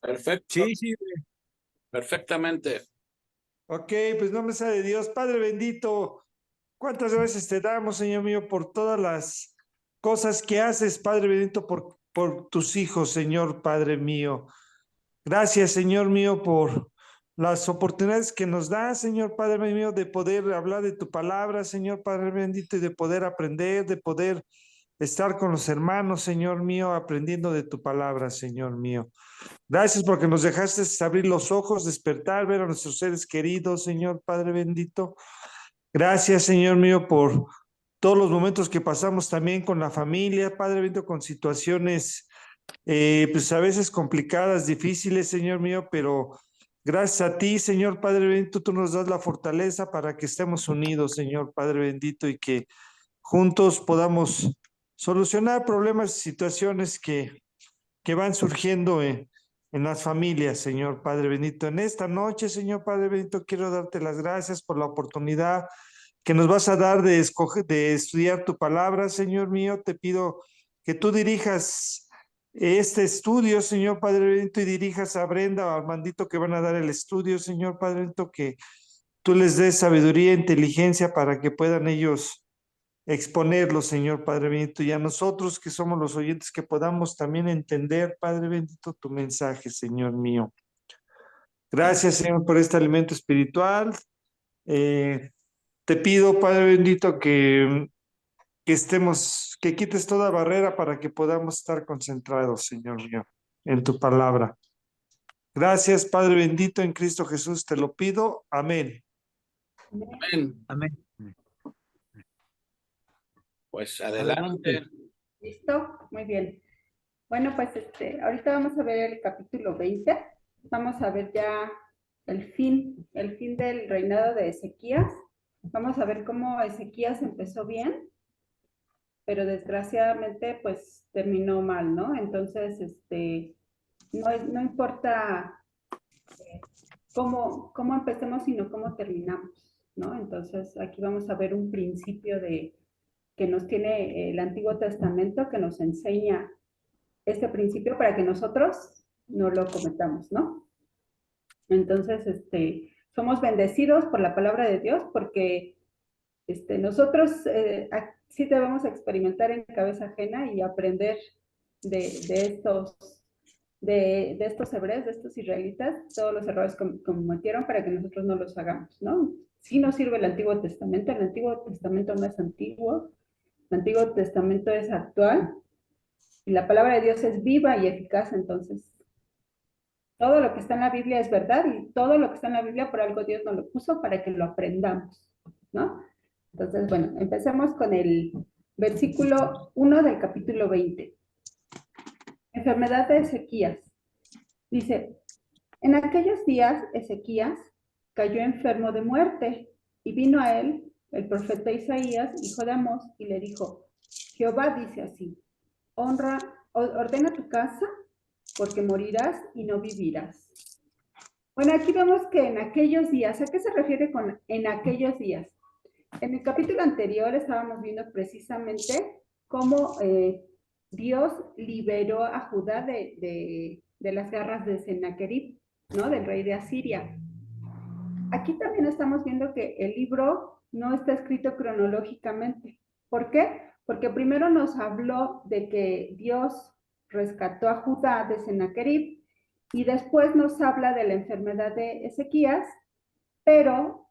Perfecto, Sí, sí. perfectamente. Ok, pues nombre sea de Dios. Padre bendito, cuántas gracias te damos, Señor mío, por todas las cosas que haces, Padre bendito, por tus hijos, Señor, Padre mío. Gracias, Señor mío, por las oportunidades que nos das, Señor Padre mío, de poder hablar de tu palabra, Señor Padre bendito, y de poder aprender, de poder estar con los hermanos, Señor mío, aprendiendo de tu palabra, Señor mío. Gracias porque nos dejaste abrir los ojos, despertar, ver a nuestros seres queridos, Señor Padre bendito. Gracias, Señor mío, por todos los momentos que pasamos también con la familia, Padre bendito, con situaciones pues a veces complicadas, difíciles, Señor mío, pero gracias a ti, Señor Padre bendito, tú nos das la fortaleza para que estemos unidos, Señor Padre bendito, y que juntos podamos solucionar problemas y situaciones que van surgiendo en las familias, Señor Padre bendito. En esta noche, Señor Padre bendito, quiero darte las gracias por la oportunidad que nos vas a dar de escoger, de estudiar tu palabra, Señor mío. Te pido que tú dirijas este estudio, Señor Padre bendito, y dirijas a Brenda o a Armandito que van a dar el estudio, Señor Padre bendito, que tú les des sabiduría e inteligencia para que puedan ellos exponerlo, Señor Padre bendito, y a nosotros que somos los oyentes que podamos también entender, Padre bendito, tu mensaje, Señor mío. Gracias, Señor, por este alimento espiritual. Eh, Te pido, Padre bendito, que estemos, que quites toda barrera para que podamos estar concentrados, Señor mío, en tu palabra. Gracias, Padre bendito, en Cristo Jesús te lo pido. Amén. Amén. Amén. Pues Adelante. adelante. ¿Listo? Muy bien. Bueno, pues ahorita vamos a ver el capítulo 20. Vamos a ver ya el fin del reinado de Ezequías. Vamos a ver cómo Ezequías empezó bien, pero desgraciadamente pues terminó mal, ¿no? Entonces, no importa cómo empecemos, sino cómo terminamos, ¿no? Entonces, aquí vamos a ver un principio que nos tiene el Antiguo Testamento, que nos enseña este principio para que nosotros no lo cometamos, ¿no? Entonces, somos bendecidos por la palabra de Dios porque nosotros sí debemos experimentar en cabeza ajena y aprender de estos hebreos, de estos israelitas, todos los errores que cometieron para que nosotros no los hagamos, ¿no? Sí nos sirve el Antiguo Testamento no es antiguo, el Antiguo Testamento es actual, y la palabra de Dios es viva y eficaz, entonces todo lo que está en la Biblia es verdad y todo lo que está en la Biblia por algo Dios nos lo puso para que lo aprendamos, ¿no? Entonces, bueno, empecemos con el versículo 1 del capítulo 20. Enfermedad de Ezequías. Dice, en aquellos días Ezequías cayó enfermo de muerte y vino a él el profeta Isaías, hijo de Amós, y le dijo, Jehová dice así, ordena tu casa porque morirás y no vivirás. Bueno, aquí vemos que en aquellos días, ¿a qué se refiere con en aquellos días? En el capítulo anterior estábamos viendo precisamente cómo Dios liberó a Judá de las garras de Sennacherib, ¿no? Del rey de Asiria. Aquí también estamos viendo que el libro no está escrito cronológicamente. ¿Por qué? Porque primero nos habló de que Dios rescató a Judá de Sennacherib y después nos habla de la enfermedad de Ezequías, pero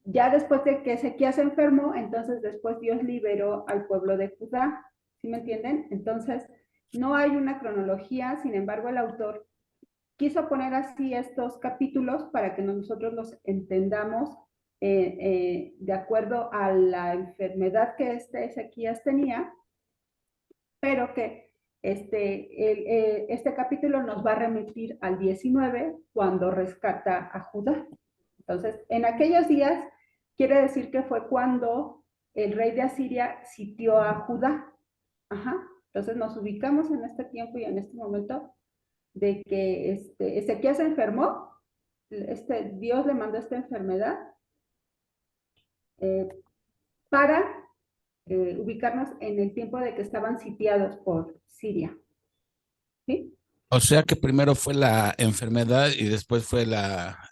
ya después de que Ezequías se enfermó, entonces después Dios liberó al pueblo de Judá. ¿Sí me entienden? Entonces, no hay una cronología, sin embargo, el autor quiso poner así estos capítulos para que nosotros los entendamos de acuerdo a la enfermedad que Ezequías tenía, pero que este capítulo nos va a remitir al 19 cuando rescata a Judá. Entonces, en aquellos días quiere decir que fue cuando el rey de Asiria sitió a Judá. Ajá. Entonces nos ubicamos en este tiempo y en este momento de que Ezequías se enfermó, Dios le mandó esta enfermedad eh, para ubicarnos en el tiempo de que estaban sitiados por Siria. ¿Sí? O sea que primero fue la enfermedad y después fue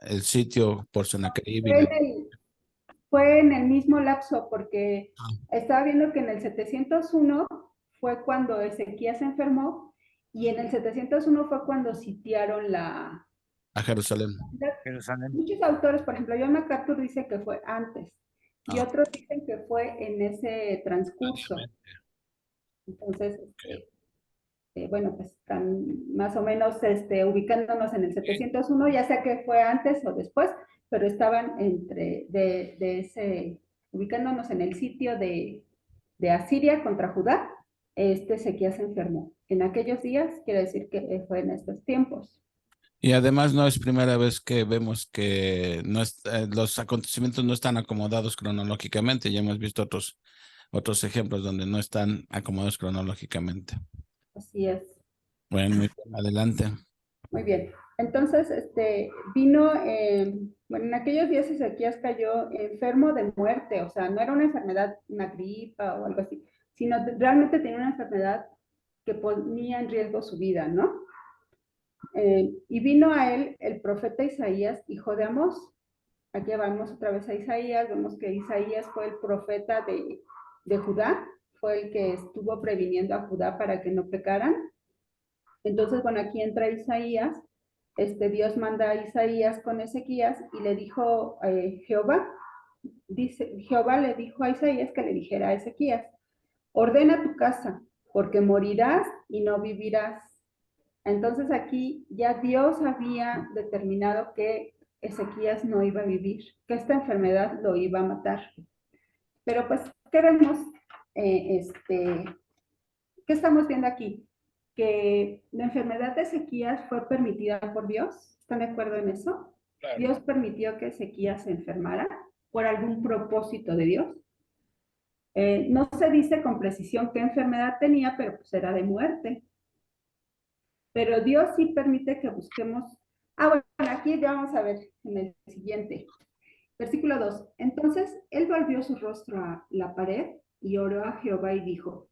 el sitio por Sennacherib y Fue en fue en el mismo lapso, porque estaba viendo que en el 701 fue cuando Ezequías se enfermó y en el 701 fue cuando sitiaron a Jerusalén. Jerusalén. Muchos autores, por ejemplo, John MacArthur dice que fue antes y Ah. otros dicen que fue en ese transcurso. Entonces, bueno, pues están más o menos ubicándonos en el 701, ya sea que fue antes o después, pero estaban ubicándonos en el sitio de Asiria contra Judá. Ezequías se enfermó. En aquellos días, quiere decir que fue en estos tiempos. Y además no es primera vez que vemos que los acontecimientos no están acomodados cronológicamente. Ya hemos visto otros ejemplos donde no están acomodados cronológicamente. Así es. Bueno, muy bien, adelante. Muy bien. Entonces, vino, bueno, en aquellos días Ezequías cayó enfermo de muerte, o sea, no era una enfermedad, una gripa o algo así, sino realmente tenía una enfermedad que ponía en riesgo su vida, ¿no? Y vino a él el profeta Isaías, hijo de Amós. Aquí vamos otra vez a Isaías, vemos que Isaías fue el profeta de Judá, fue el que estuvo previniendo a Judá para que no pecaran. Entonces, bueno, aquí entra Isaías, Dios manda a Isaías con Ezequías y le dijo Jehová le dijo a Isaías que le dijera a Ezequías, ordena tu casa, porque morirás y no vivirás. Entonces aquí ya Dios había determinado que Ezequías no iba a vivir, que esta enfermedad lo iba a matar. Pero pues, ¿qué vemos? ¿Qué estamos viendo aquí? Que la enfermedad de Ezequías fue permitida por Dios. ¿Están de acuerdo en eso? Claro. Dios permitió que Ezequías se enfermara por algún propósito de Dios. No se dice con precisión qué enfermedad tenía, pero pues era de muerte. Pero Dios sí permite que busquemos. Bueno, aquí ya vamos a ver en el siguiente. Versículo 2. Entonces él volvió su rostro a la pared y oró a Jehová y dijo.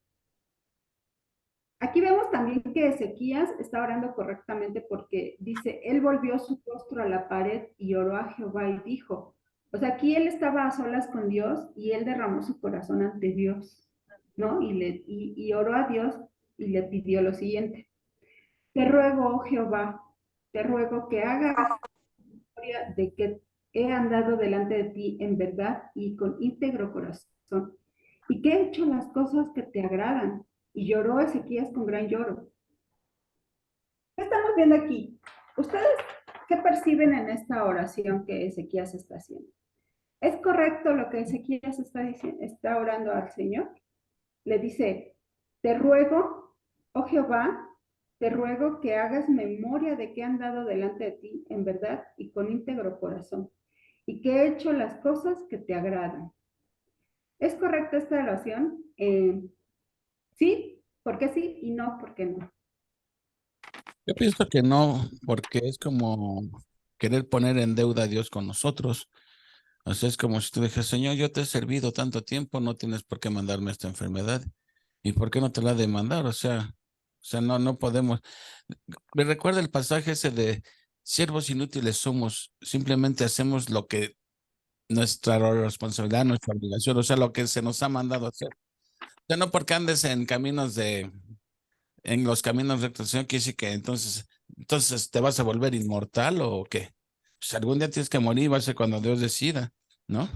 Aquí vemos también que Ezequías está orando correctamente porque dice, él volvió su rostro a la pared y oró a Jehová y dijo. O sea, aquí él estaba a solas con Dios y él derramó su corazón ante Dios, ¿no? Y oró a Dios y le pidió lo siguiente. Te ruego, oh Jehová, te ruego que hagas memoria de que he andado delante de ti en verdad y con íntegro corazón, y que he hecho las cosas que te agradan. Y lloró Ezequías con gran lloro. ¿Qué estamos viendo aquí? ¿Ustedes qué perciben en esta oración que Ezequías está haciendo? ¿Es correcto lo que Ezequías está diciendo, está orando al Señor? Le dice, te ruego, oh Jehová, te ruego que hagas memoria de que he andado delante de ti en verdad y con íntegro corazón, y que he hecho las cosas que te agradan. ¿Es correcta esta oración? Sí, porque sí, y no, porque no. Yo pienso que no, porque es como querer poner en deuda a Dios con nosotros. O sea, es como si tú dijeras, Señor, yo te he servido tanto tiempo, no tienes por qué mandarme esta enfermedad. ¿Y por qué no te la ha de mandar? O sea, no podemos. Me recuerda el pasaje ese de siervos inútiles somos, simplemente hacemos lo que nuestra responsabilidad, nuestra obligación, o sea, lo que se nos ha mandado hacer. O sea, no porque andes en los caminos rectos, Señor, quiere decir que entonces te vas a volver inmortal o qué. Pues algún día tienes que morir, va a ser cuando Dios decida, ¿no?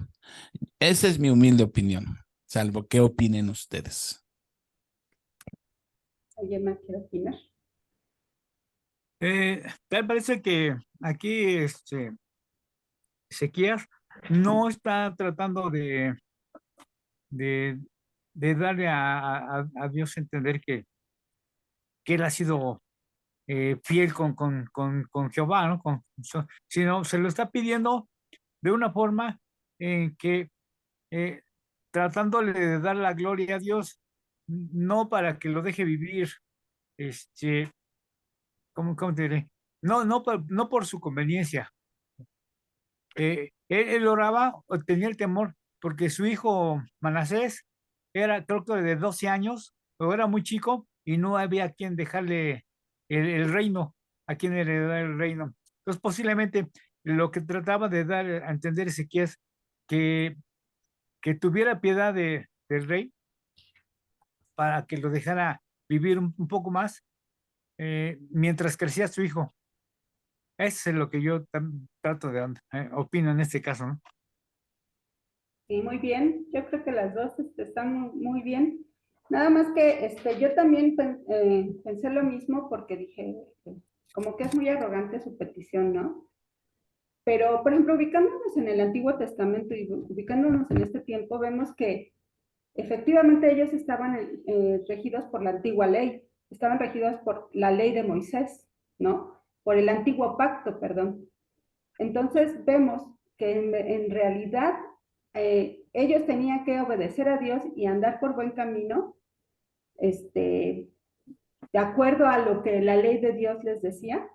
Esa es mi humilde opinión, salvo qué opinen ustedes. ¿Alguien más quiere opinar? Me parece que aquí Ezequías no está tratando de, de darle a Dios a entender que él ha sido fiel con Jehová, ¿no? Sino se lo está pidiendo de una forma en que eh, tratándole de dar la gloria a Dios, no para que lo deje vivir, este, ¿cómo te diré? No por su conveniencia. Él oraba, o tenía el temor, porque su hijo Manasés era, creo que de 12 años, o era muy chico, y no había quien dejarle el reino, a quién heredar el reino. Entonces, posiblemente lo que trataba de dar a entender Ezequías, que, que tuviera piedad del rey para que lo dejara vivir un poco más mientras crecía su hijo. Eso es lo que yo trato de opino en este caso, ¿no? Sí, muy bien. Yo creo que las dos están muy bien. Nada más que yo también pensé lo mismo porque dije, como que es muy arrogante su petición, ¿no? Pero, por ejemplo, ubicándonos en el Antiguo Testamento y ubicándonos en este tiempo, vemos que efectivamente ellos estaban regidos por la antigua ley, estaban regidos por la ley de Moisés, ¿no? Por el antiguo pacto, perdón. Entonces vemos que en realidad ellos tenían que obedecer a Dios y andar por buen camino, de acuerdo a lo que la ley de Dios les decía,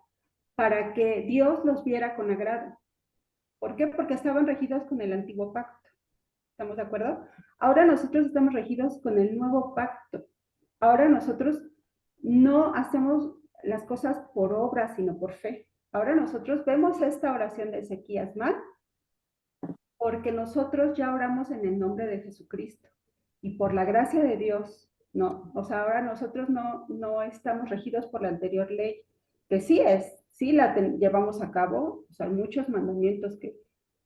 para que Dios los viera con agrado. ¿Por qué? Porque estaban regidos con el antiguo pacto. ¿Estamos de acuerdo? Ahora nosotros estamos regidos con el nuevo pacto. Ahora nosotros no hacemos las cosas por obra, sino por fe. Ahora nosotros vemos esta oración de Ezequías mal porque nosotros ya oramos en el nombre de Jesucristo y por la gracia de Dios, no, o sea, ahora nosotros no estamos regidos por la anterior ley, que sí la llevamos a cabo, o sea, hay muchos mandamientos que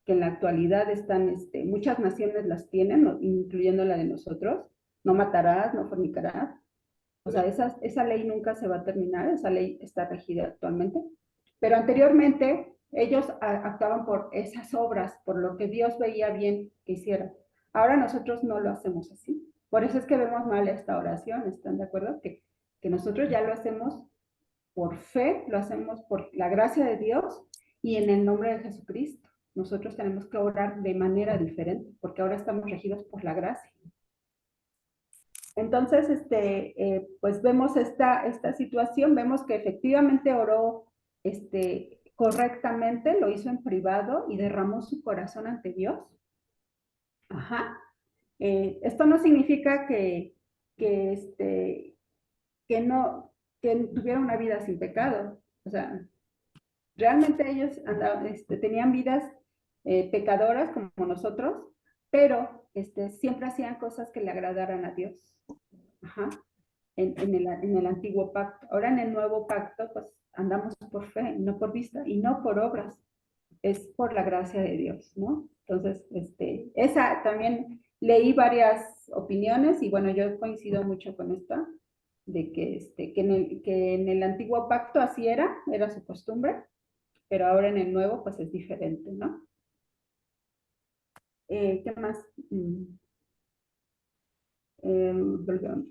en la actualidad están, muchas naciones las tienen, incluyendo la de nosotros, no matarás, no fornicarás, o sea, esa ley nunca se va a terminar, esa ley está regida actualmente, pero anteriormente ellos actuaban por esas obras, por lo que Dios veía bien que hicieran. Ahora nosotros no lo hacemos así. Por eso es que vemos mal esta oración, ¿están de acuerdo? Que nosotros ya lo hacemos por fe, lo hacemos por la gracia de Dios y en el nombre de Jesucristo. Nosotros tenemos que orar de manera diferente, porque ahora estamos regidos por la gracia. Entonces, pues vemos esta situación, vemos que efectivamente oró correctamente, lo hizo en privado y derramó su corazón ante Dios. Ajá. Esto no significa que no, que tuviera una vida sin pecado. O sea, realmente ellos tenían vidas pecadoras como nosotros, pero siempre hacían cosas que le agradaran a Dios. Ajá. En el antiguo pacto. Ahora en el nuevo pacto, pues andamos por fe, no por vista y no por obras. Es por la gracia de Dios, ¿no? Entonces, esa también leí varias opiniones y bueno, yo coincido mucho con esta, de que en el antiguo pacto así era su costumbre, pero ahora en el nuevo, pues es diferente, ¿no? ¿Qué más?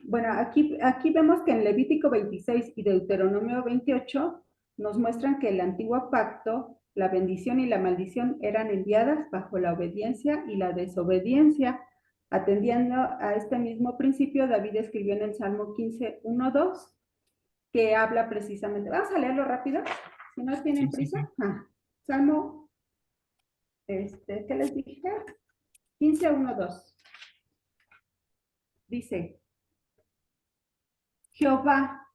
Bueno, aquí vemos que en Levítico 26 y Deuteronomio 28 nos muestran que el antiguo pacto, la bendición y la maldición eran enviadas bajo la obediencia y la desobediencia. Atendiendo a este mismo principio, David escribió en el Salmo 15, 1, 2, que habla precisamente, vamos a leerlo rápido, si no tienen prisa. Sí. Salmo, ¿qué les dije? 15, 1, 2. Dice, Jehová,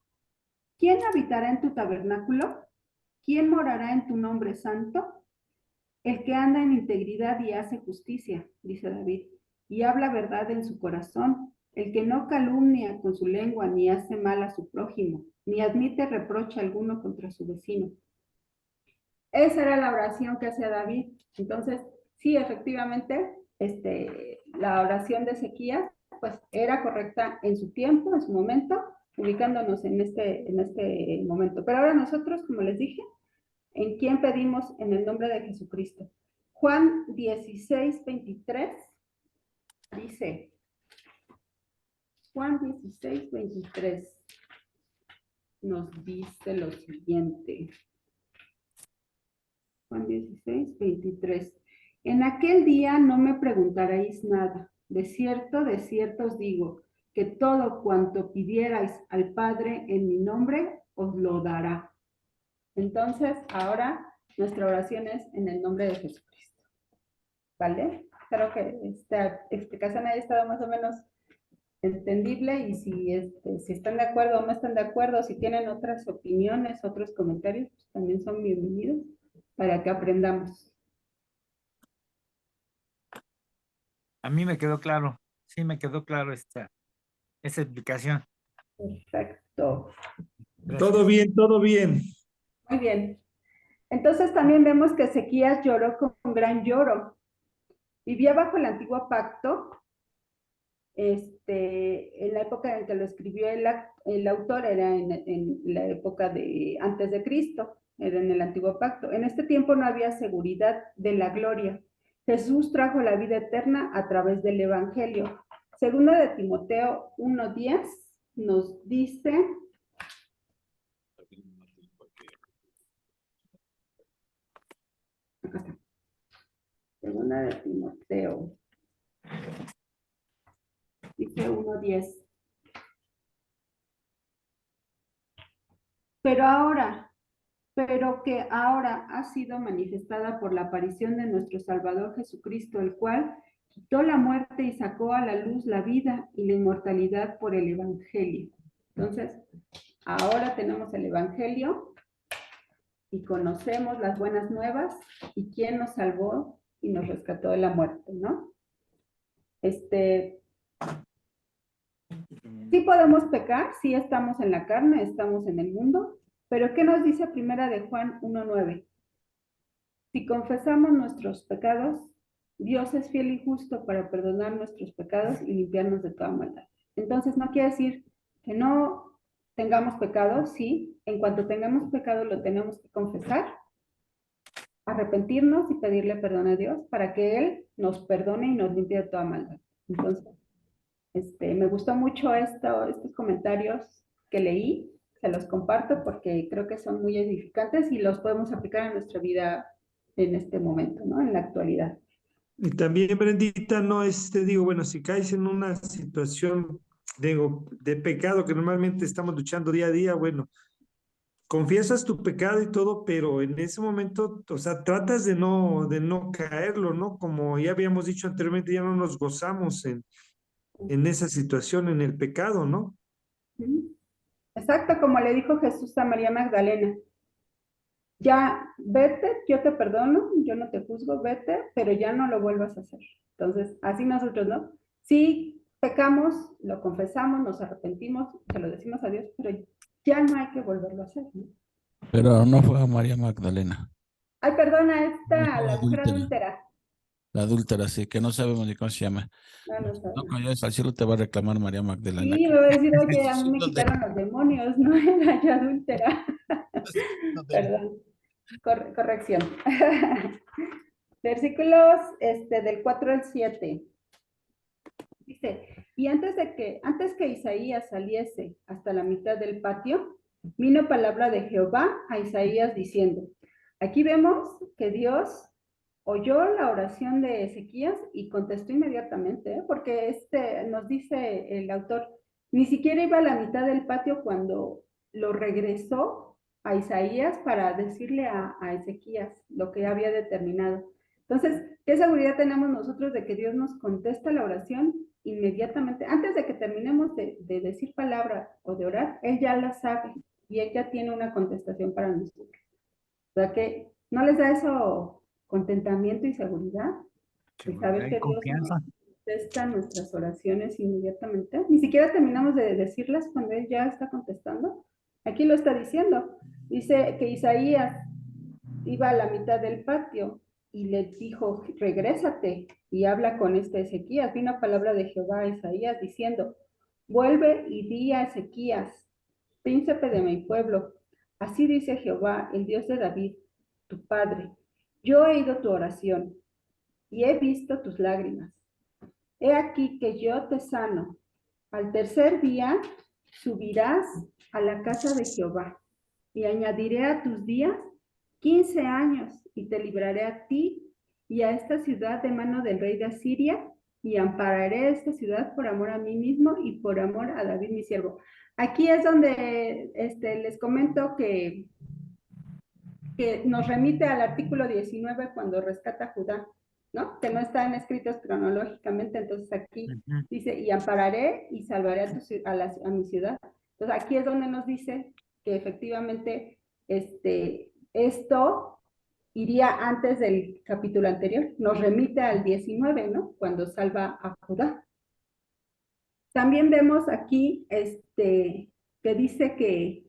¿quién habitará en tu tabernáculo? ¿Quién morará en tu nombre santo? El que anda en integridad y hace justicia, dice David, y habla verdad en su corazón, el que no calumnia con su lengua, ni hace mal a su prójimo, ni admite reproche alguno contra su vecino. Esa era la oración que hacía David. Entonces, sí, efectivamente, la oración de Ezequías, pues era correcta en su tiempo, en su momento, ubicándonos en este momento. Pero ahora nosotros, como les dije, ¿en quién pedimos en el nombre de Jesucristo? Juan 16, 23 dice, Juan 16, 23 nos dice lo siguiente. Juan 16, 23. En aquel día no me preguntaréis nada. De cierto os digo, que todo cuanto pidierais al Padre en mi nombre, os lo dará. Entonces, ahora nuestra oración es en el nombre de Jesucristo. ¿Vale? Espero que esta explicación haya estado más o menos entendible, y si están de acuerdo o no están de acuerdo, si tienen otras opiniones, otros comentarios, pues también son bienvenidos para que aprendamos. A mí me quedó claro, sí me quedó claro esa explicación. Perfecto. Gracias. Todo bien, todo bien. Muy bien. Entonces también vemos que Ezequías lloró con gran lloro. Vivía bajo el antiguo pacto. En la época en que lo escribió el autor era en la época de antes de Cristo, era en el antiguo pacto. En este tiempo no había seguridad de la gloria. Jesús trajo la vida eterna a través del Evangelio. Segunda de Timoteo 1:10 nos dice, acá está, segunda de Timoteo, dice 1:10. Pero que ahora ha sido manifestada por la aparición de nuestro Salvador Jesucristo, el cual quitó la muerte y sacó a la luz la vida y la inmortalidad por el Evangelio. Entonces, ahora tenemos el Evangelio y conocemos las buenas nuevas y quién nos salvó y nos rescató de la muerte, ¿no? Sí podemos pecar, sí estamos en la carne, estamos en el mundo, pero ¿qué nos dice Primera de Juan 1:9? Si confesamos nuestros pecados, Dios es fiel y justo para perdonar nuestros pecados y limpiarnos de toda maldad. Entonces no quiere decir que no tengamos pecado, sí, en cuanto tengamos pecado lo tenemos que confesar, arrepentirnos y pedirle perdón a Dios para que Él nos perdone y nos limpie de toda maldad. Entonces, me gustó mucho estos comentarios que leí, se los comparto porque creo que son muy edificantes y los podemos aplicar en nuestra vida en este momento, ¿no? En la actualidad. Y también, Brendita, no, digo, bueno, si caes en una situación, digo, de pecado que normalmente estamos luchando día a día, bueno, confiesas tu pecado y todo, pero en ese momento, o sea, tratas de no caerlo, ¿no? Como ya habíamos dicho anteriormente, ya no nos gozamos en esa situación, en el pecado, ¿no? Exacto, como le dijo Jesús a María Magdalena. Ya, vete, yo te perdono, yo no te juzgo, vete, pero ya no lo vuelvas a hacer. Entonces, así nosotros, ¿no? Sí, pecamos, lo confesamos, nos arrepentimos, se lo decimos a Dios, pero ya no hay que volverlo a hacer, ¿no? Pero no fue a María Magdalena. Ay, perdona, No, la mujer adúltera. La adúltera, sí, que no sabemos ni cómo se llama. No, no No, sabemos. cuando llegues al cielo te va a reclamar María Magdalena. Sí, me va a decir, oye, a mí me ¿Dónde? quitaron los demonios, no era yo adúltera. Perdón, corrección. Versículos del 4 al 7. Dice, y antes que Isaías saliese hasta la mitad del patio, vino palabra de Jehová a Isaías diciendo, aquí vemos que Dios oyó la oración de Ezequías y contestó inmediatamente, porque nos dice el autor, ni siquiera iba a la mitad del patio cuando lo regresó a Isaías para decirle a Ezequías lo que había determinado. Entonces, ¿qué seguridad tenemos nosotros de que Dios nos contesta la oración inmediatamente? Antes de que terminemos de decir palabra o de orar, Él ya la sabe y Él ya tiene una contestación para nosotros. O sea que, ¿no les da eso contentamiento y seguridad? De saber que Dios nos contesta nuestras oraciones inmediatamente. Ni siquiera terminamos de decirlas cuando Él ya está contestando. Aquí lo está diciendo. Dice que Isaías iba a la mitad del patio y le dijo, regrésate y habla con Ezequías. Vino palabra de Jehová a Isaías diciendo, vuelve y di a Ezequías, príncipe de mi pueblo, así dice Jehová, el Dios de David, tu padre, yo he oído tu oración y he visto tus lágrimas. He aquí que yo te sano. Al tercer día subirás a la casa de Jehová y añadiré a tus días 15 años y te libraré a ti y a esta ciudad de mano del rey de Asiria y ampararé esta ciudad por amor a mí mismo y por amor a David mi siervo. Aquí es donde les comento que nos remite al artículo 19 cuando rescata a Judá. ¿no? Que no están escritos cronológicamente, entonces aquí Ujú. dice, y ampararé y salvaré a mi ciudad. Entonces aquí es donde nos dice que efectivamente esto iría antes del capítulo anterior, nos remite al 19, ¿no? Cuando salva a Judá. También vemos aquí que dice que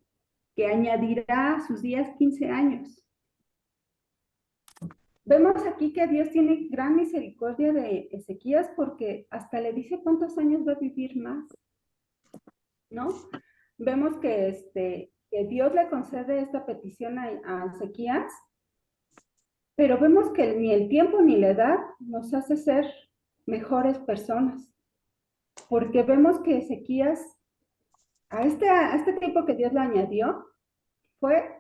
añadirá a sus días 15 años. Vemos aquí que Dios tiene gran misericordia de Ezequías porque hasta le dice cuántos años va a vivir más, ¿no? Vemos que Dios le concede esta petición a Ezequías, pero vemos que ni el tiempo ni la edad nos hace ser mejores personas, porque vemos que Ezequías, a este tiempo que Dios le añadió, fue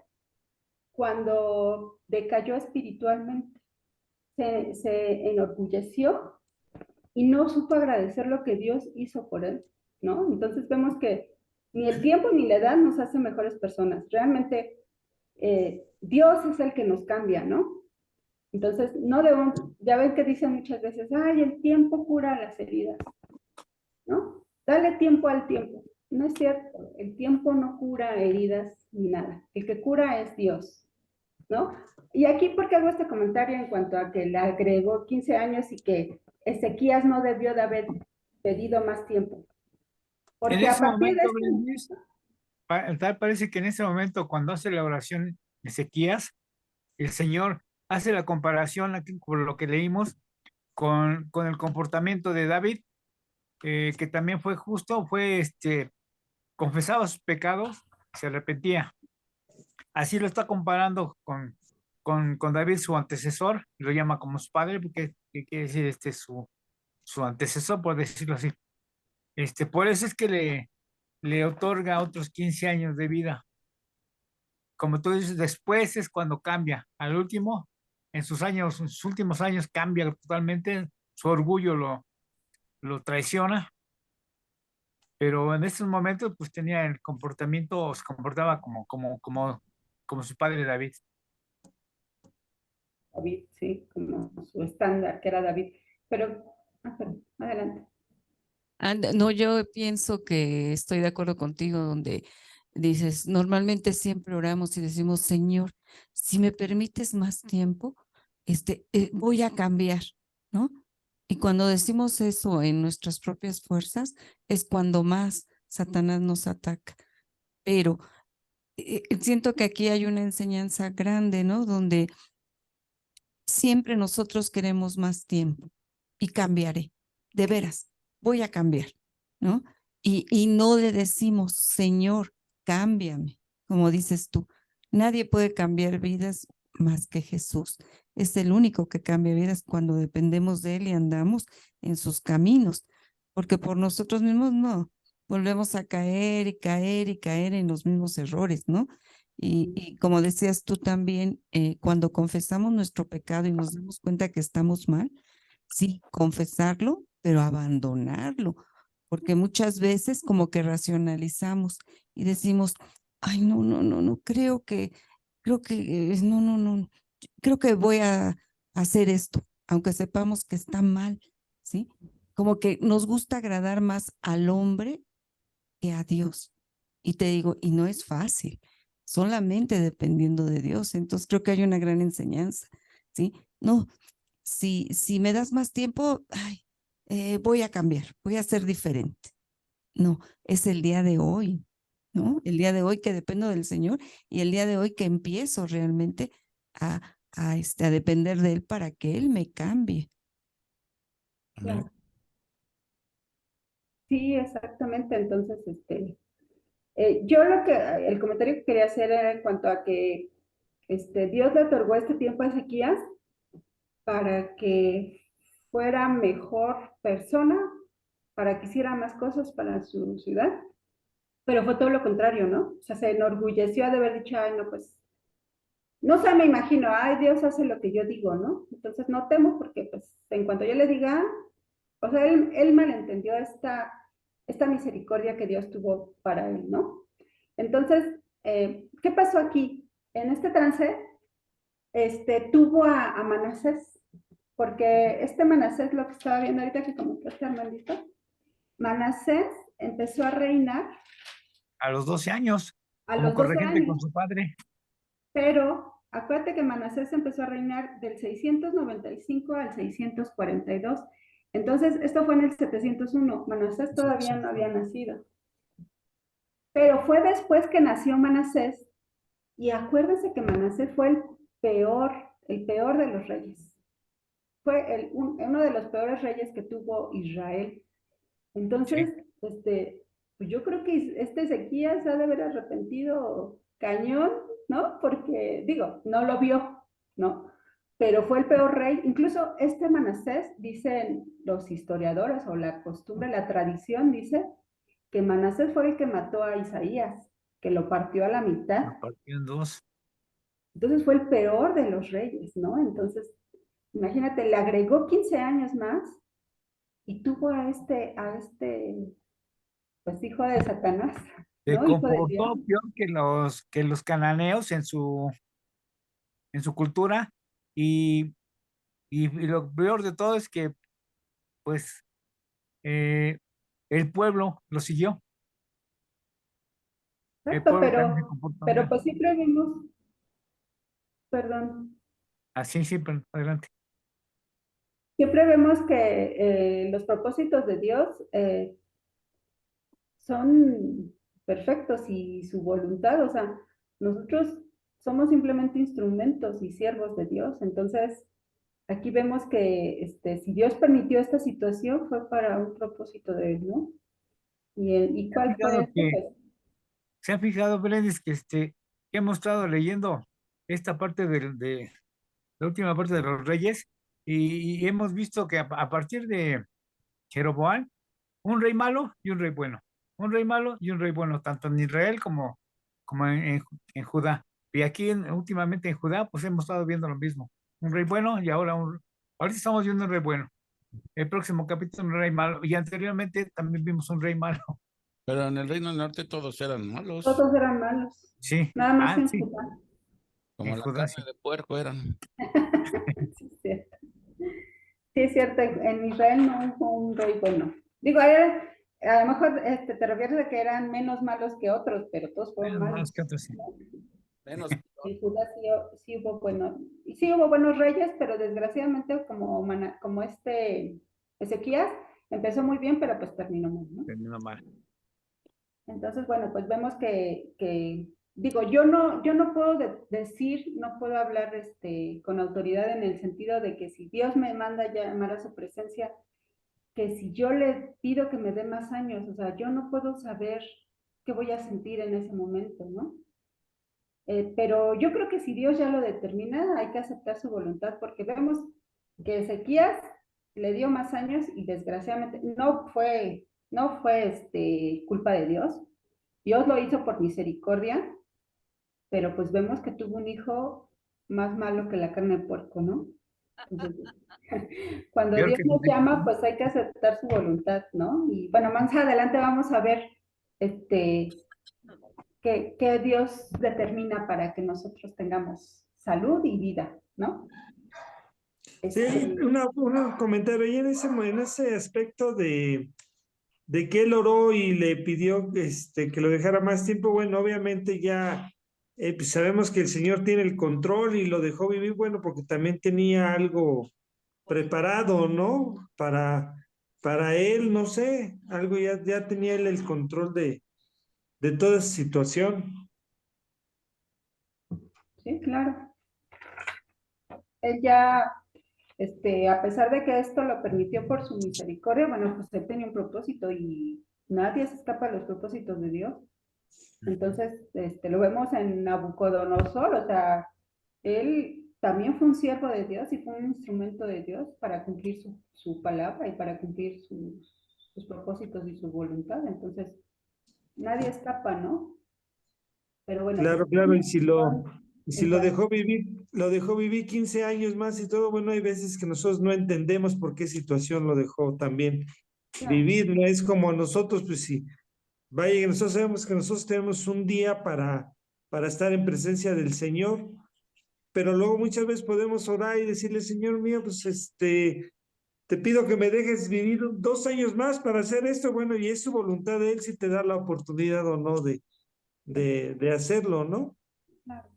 cuando decayó espiritualmente, se enorgulleció y no supo agradecer lo que Dios hizo por él, ¿no? Entonces vemos que ni el tiempo ni la edad nos hace mejores personas. Realmente Dios es el que nos cambia, ¿no? Entonces, no debemos, ya ven que dicen muchas veces, ay, el tiempo cura las heridas, ¿no? Dale tiempo al tiempo. No es cierto, el tiempo no cura heridas ni nada. El que cura es Dios, ¿no? Y aquí, ¿por qué hago este comentario en cuanto a que le agregó 15 años y que Ezequías no debió de haber pedido más tiempo? En Porque a ese partir de momento, este... Brendis, tal parece que en ese momento, cuando hace la oración Ezequías, el Señor hace la comparación aquí por lo que leímos con el comportamiento de David, que también fue justo, confesaba sus pecados, se arrepentía. Así lo está comparando con David, su antecesor, lo llama como su padre, porque ¿qué quiere decir su antecesor, por decirlo así? Por eso es que le otorga otros 15 años de vida. Como tú dices, después es cuando cambia. Al último, en sus últimos años cambia totalmente, su orgullo lo traiciona, pero en estos momentos pues tenía el comportamiento, se comportaba como su padre David. David, sí, como su estándar, que era David. Pero, perdón, adelante. No, yo pienso que estoy de acuerdo contigo donde dices, normalmente siempre oramos y decimos, Señor, si me permites más tiempo, voy a cambiar, ¿no? Y cuando decimos eso en nuestras propias fuerzas, es cuando más Satanás nos ataca. Pero siento que aquí hay una enseñanza grande, ¿no? Donde siempre nosotros queremos más tiempo y cambiaré, de veras, voy a cambiar, ¿no? Y no le decimos, Señor, cámbiame, como dices tú. Nadie puede cambiar vidas más que Jesús. Es el único que cambia vidas cuando dependemos de Él y andamos en sus caminos, porque por nosotros mismos no, volvemos a caer y caer y caer en los mismos errores, ¿no? Y como decías tú también, cuando confesamos nuestro pecado y nos damos cuenta que estamos mal, sí, confesarlo, pero abandonarlo, porque muchas veces como que racionalizamos y decimos, ay, no, no, no, no, no, no, no, creo que voy a hacer esto, aunque sepamos que está mal, ¿sí? Como que nos gusta agradar más al hombre que a Dios. Y te digo, y no es fácil, solamente dependiendo de Dios. Entonces creo que hay una gran enseñanza, ¿sí? No, si me das más tiempo, ay, voy a cambiar, voy a ser diferente. No, es el día de hoy, ¿no? El día de hoy que dependo del Señor y el día de hoy que empiezo realmente a depender de Él para que Él me cambie. Claro. Sí, exactamente. Entonces, yo el comentario que quería hacer era en cuanto a que Dios le otorgó este tiempo a Ezequías para que fuera mejor persona, para que hiciera más cosas para su ciudad, pero fue todo lo contrario, ¿no? O sea, se enorgulleció de haber dicho, ay, no, pues, no sé, me imagino, ay, Dios hace lo que yo digo, ¿no? Entonces no temo porque, pues, en cuanto yo le diga, o sea, él malentendió esta misericordia que Dios tuvo para él, ¿no? Entonces, ¿qué pasó aquí? En este trance, tuvo a Manasés, porque este Manasés, lo que estaba viendo ahorita que comentaste, Armandito, Manasés empezó a reinar A los 12 años, a como los 12 corregente con años, su padre. pero acuérdate que Manasés empezó a reinar del 695 al 642. Entonces, esto fue en el 701. Manasés todavía no había nacido. Pero fue después que nació Manasés, y acuérdense que Manasés fue el peor de los reyes. Fue uno de los peores reyes que tuvo Israel. Entonces, pues yo creo que este Ezequías ha de haber arrepentido cañón, ¿no? Porque, digo, no lo vio, ¿no? Pero fue el peor rey. Incluso este Manasés, dicen los historiadores, o la costumbre, la tradición dice que Manasés fue el que mató a Isaías, que lo partió a la mitad. Lo partió en dos. Entonces fue el peor de los reyes, ¿no? Entonces, imagínate, le agregó 15 años más y tuvo a este, pues hijo de Satanás, Se ¿no? Hijo del comportó diablo. peor que los cananeos en su cultura, y lo peor de todo es que, pues, el pueblo lo siguió. El Exacto, pueblo también se comportó pero mal. pues siempre vimos, perdón, Así, sí, pero adelante. siempre vemos que los propósitos de Dios son perfectos y su voluntad, o sea, nosotros somos simplemente instrumentos y siervos de Dios. Entonces, aquí vemos que si Dios permitió esta situación fue para un propósito de Él, ¿no? ¿Y ¿Se ha cuál fue fijado este? Pues, se ha fijado, Brendis, que hemos estado leyendo esta parte de la última parte de los reyes, y hemos visto que a partir de Jeroboam, un rey malo y un rey bueno, un rey malo y un rey bueno, tanto en Israel como en Judá. Y aquí últimamente en Judá, pues hemos estado viendo lo mismo, un rey bueno y ahorita estamos viendo un rey bueno. El próximo capítulo un rey malo, y anteriormente también vimos un rey malo. Pero en el Reino del Norte todos eran malos, todos eran malos, Sí, nada más en sí, Judá. en como la Judá carne sí. de puerco eran. Sí, es cierto. Sí, es cierto, en Israel no hubo un rey bueno. Digo, a lo mejor te refieres a que eran menos malos que otros, pero todos fueron Menos malos que malos, otros, sí. ¿no? Menos En Judá sí hubo sí hubo buenos reyes, pero desgraciadamente como Ezequías empezó muy bien, pero pues terminó mal, ¿no? Terminó mal. Entonces, bueno, pues vemos digo, yo no puedo decir, no puedo hablar con autoridad en el sentido de que si Dios me manda llamar a su presencia, que si yo le pido que me dé más años, o sea, yo no puedo saber qué voy a sentir en ese momento, ¿no? Pero yo creo que si Dios ya lo determina, hay que aceptar su voluntad, porque vemos que Ezequías le dio más años y desgraciadamente no fue culpa de Dios. Dios lo hizo por misericordia, pero pues vemos que tuvo un hijo más malo que la carne de puerco, ¿no? Entonces, cuando Peor Dios que nos sus hijos, llama, ¿no? pues hay que aceptar su voluntad, ¿no? Y bueno, más adelante vamos a ver qué Dios determina para que nosotros tengamos salud y vida, ¿no? Sí, un comentario ahí en ese aspecto de que él oró y le pidió que lo dejara más tiempo. Bueno, obviamente ya pues sabemos que el Señor tiene el control y lo dejó vivir, bueno, porque también tenía algo preparado, ¿no? Para él, no sé, algo ya tenía él el control de toda esa situación. Sí, claro. Él ya, a pesar de que esto lo permitió por su misericordia, bueno, pues él tenía un propósito y nadie se escapa de los propósitos de Dios. Entonces, lo vemos en Nabucodonosor, o sea, él también fue un siervo de Dios y fue un instrumento de Dios para cumplir su palabra y para cumplir sus propósitos y su voluntad. Entonces, nadie escapa, ¿no? Pero bueno, pues Claro, y si en cuanto, lo dejó vivir 15 años más y todo, bueno, hay veces que nosotros no entendemos por qué situación lo dejó también claro, vivir, no es como nosotros, pues sí, vaya, nosotros sabemos que nosotros tenemos un día para estar en presencia del Señor, pero luego muchas veces podemos orar y decirle, Señor mío, pues te pido que me dejes vivir 2 años más para hacer esto. Bueno, y es su voluntad de Él si te da la oportunidad o no de hacerlo, ¿no? Claro.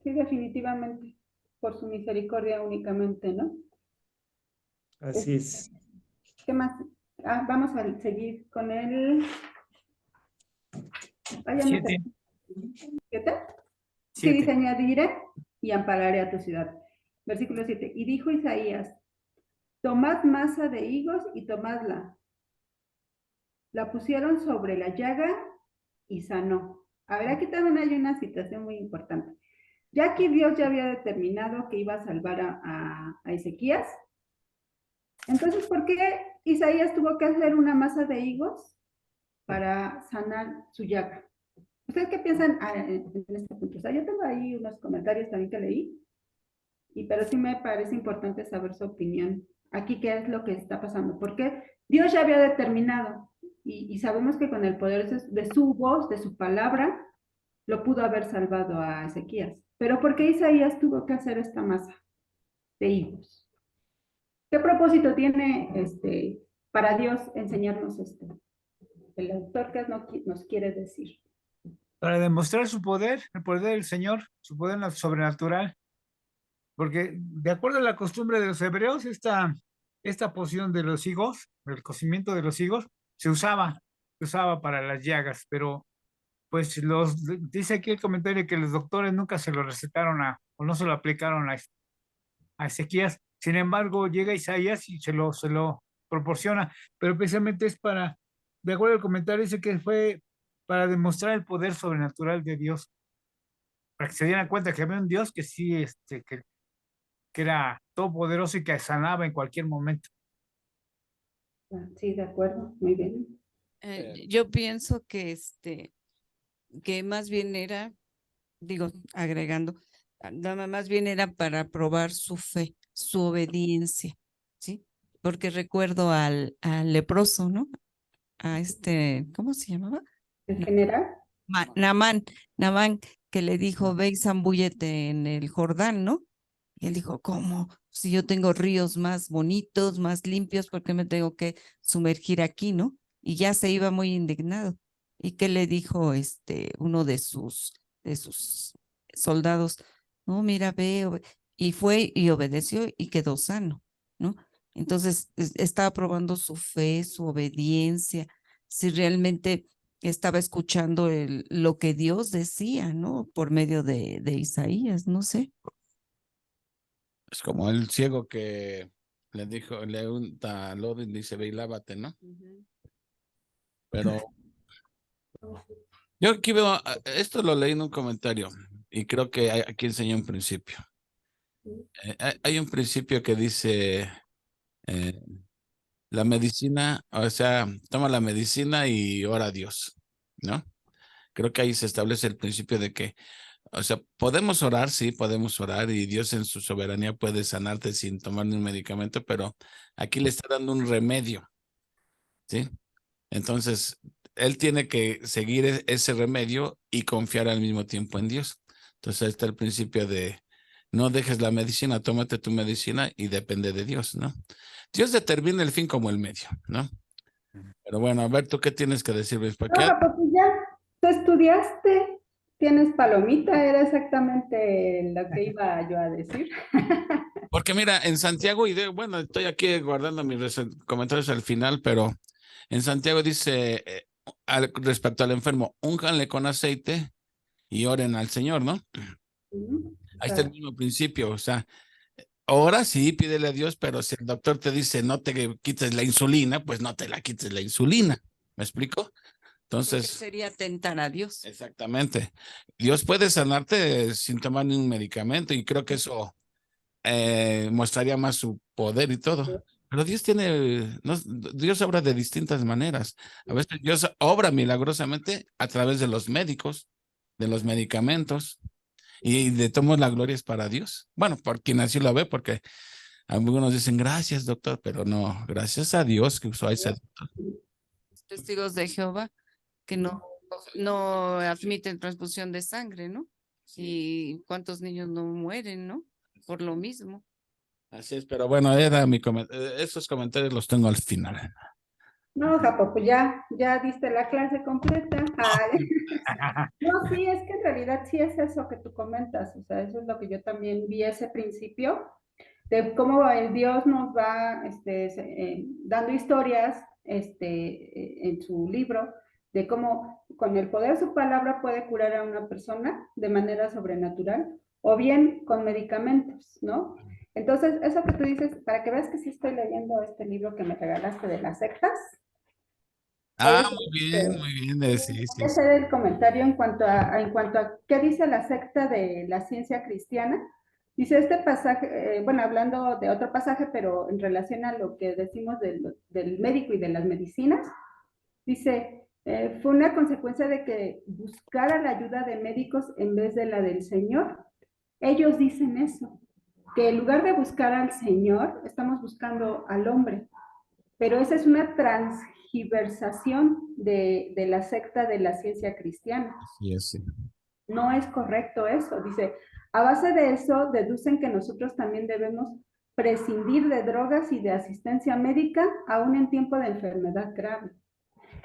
Sí, definitivamente, por su misericordia únicamente, ¿no? Así es. ¿Qué más? Vamos a seguir con el... Siete. ¿Siete? Sí, Siete. dice, añadiré y ampararé a tu ciudad. Versículo 7. Y dijo Isaías, tomad masa de higos y tomadla. La pusieron sobre la llaga y sanó. A ver, aquí también hay una situación muy importante. Ya aquí Dios ya había determinado que iba a salvar a Ezequías. Entonces, ¿por qué Isaías tuvo que hacer una masa de higos para sanar su llaga? ¿Ustedes qué piensan en este punto? O sea, yo tengo ahí unos comentarios también que leí, pero sí me parece importante saber su opinión. Aquí, ¿qué es lo que está pasando? Porque Dios ya había determinado y sabemos que con el poder de su voz, de su palabra, lo pudo haber salvado a Ezequías. Pero ¿por qué Isaías tuvo que hacer esta masa de higos? ¿Qué propósito tiene para Dios enseñarnos esto? El autor que nos quiere decir. Para demostrar su poder, el poder del Señor, su poder sobrenatural. Porque de acuerdo a la costumbre de los hebreos, esta poción de los higos, el cocimiento de los higos, se usaba para las llagas, pero pues dice aquí el comentario que los doctores nunca se lo recetaron o no se lo aplicaron a Ezequías. Sin embargo, llega Isaías y se lo proporciona, pero precisamente es de acuerdo al comentario, dice que fue para demostrar el poder sobrenatural de Dios, para que se dieran cuenta que había un Dios que sí, que era todopoderoso y que sanaba en cualquier momento. Sí, de acuerdo, muy bien. Yo pienso que más bien era, digo, agregando, más bien era para probar su fe, su obediencia, ¿sí? Porque recuerdo al leproso, ¿no? A ¿cómo se llamaba? ¿En general? Naamán, que le dijo, ve y zambúllete en el Jordán, ¿no? Y él dijo, ¿cómo? Si yo tengo ríos más bonitos, más limpios, ¿por qué me tengo que sumergir aquí, no? Y ya se iba muy indignado. ¿Y qué le dijo uno de sus soldados? No, mira, y fue y obedeció y quedó sano, ¿no? Entonces estaba probando su fe, su obediencia, si realmente estaba escuchando lo que Dios decía, ¿no? Por medio de Isaías, no sé. Es como el ciego que le dijo, le unta lodo y dice, ve y lávate, ¿no? Pero yo aquí veo, esto lo leí en un comentario y creo que aquí enseña un principio. Hay un principio que dice, eh, la medicina, o sea, toma la medicina y ora a Dios, ¿no? Creo que ahí se establece el principio de que, o sea, podemos orar, sí, podemos orar y Dios en su soberanía puede sanarte sin tomar ni un medicamento, pero aquí le está dando un remedio, ¿sí? Entonces, él tiene que seguir ese remedio y confiar al mismo tiempo en Dios. Entonces, ahí está el principio de no dejes la medicina, tómate tu medicina y depende de Dios, ¿no? Dios determina el fin como el medio, ¿no? Pero bueno, a ver, ¿tú qué tienes que decir, Luis? ¿Para qué? Pues ya, tú estudiaste, tienes palomita, era exactamente lo que iba yo a decir. Porque mira, en Santiago, bueno, estoy aquí guardando mis comentarios al final, pero en Santiago dice, respecto al enfermo, únjanle con aceite y oren al Señor, ¿no? Ahí está el mismo principio, o sea, ora sí, pídele a Dios, pero si el doctor te dice no te quites la insulina, pues no te la quites la insulina, ¿me explico? Entonces, sería tentar a Dios. Exactamente. Dios puede sanarte sin tomar ningún medicamento y creo que eso mostraría más su poder y todo. Pero Dios Dios obra de distintas maneras. A veces Dios obra milagrosamente a través de los médicos, de los medicamentos, y de todos la gloria es para Dios. Bueno, por quien así lo ve, porque algunos dicen gracias, doctor, pero no, gracias a Dios que usó a ese doctor. Testigos de Jehová que no admiten transfusión de sangre, ¿no? Y cuántos niños no mueren, ¿no? Por lo mismo. Así es, pero bueno, esos comentarios los tengo al final. No, Japo, pues ya diste la clase completa. Ay. No, sí, es que en realidad sí es eso que tú comentas, o sea, eso es lo que yo también vi ese principio, de cómo el Dios nos va dando historias en su libro, de cómo con el poder de su palabra puede curar a una persona de manera sobrenatural, o bien con medicamentos, ¿no? Entonces, eso que tú dices, para que veas que sí estoy leyendo este libro que me regalaste de las sectas, Ah, es, muy bien, sí, sí, sí. hacer el comentario en cuanto a qué dice la secta de la ciencia cristiana. Dice este pasaje, bueno, hablando de otro pasaje, pero en relación a lo que decimos del médico y de las medicinas, dice, fue una consecuencia de que buscara la ayuda de médicos en vez de la del Señor. Ellos dicen eso, que en lugar de buscar al Señor, estamos buscando al hombre. Pero esa es una transgiversación de la secta de la ciencia cristiana. Así es, sí. No es correcto eso. Dice, a base de eso deducen que nosotros también debemos prescindir de drogas y de asistencia médica aún en tiempo de enfermedad grave.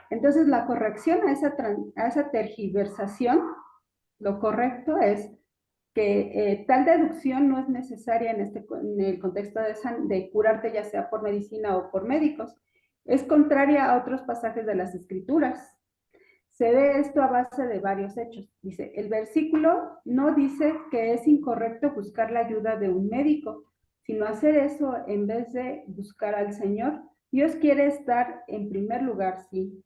Entonces, la corrección a esa tergiversación, lo correcto es que tal deducción no es necesaria en el contexto de curarte ya sea por medicina o por médicos. Es contraria a otros pasajes de las escrituras. Se ve esto a base de varios hechos. Dice, el versículo no dice que es incorrecto buscar la ayuda de un médico, sino hacer eso en vez de buscar al Señor. Dios quiere estar en primer lugar, sí.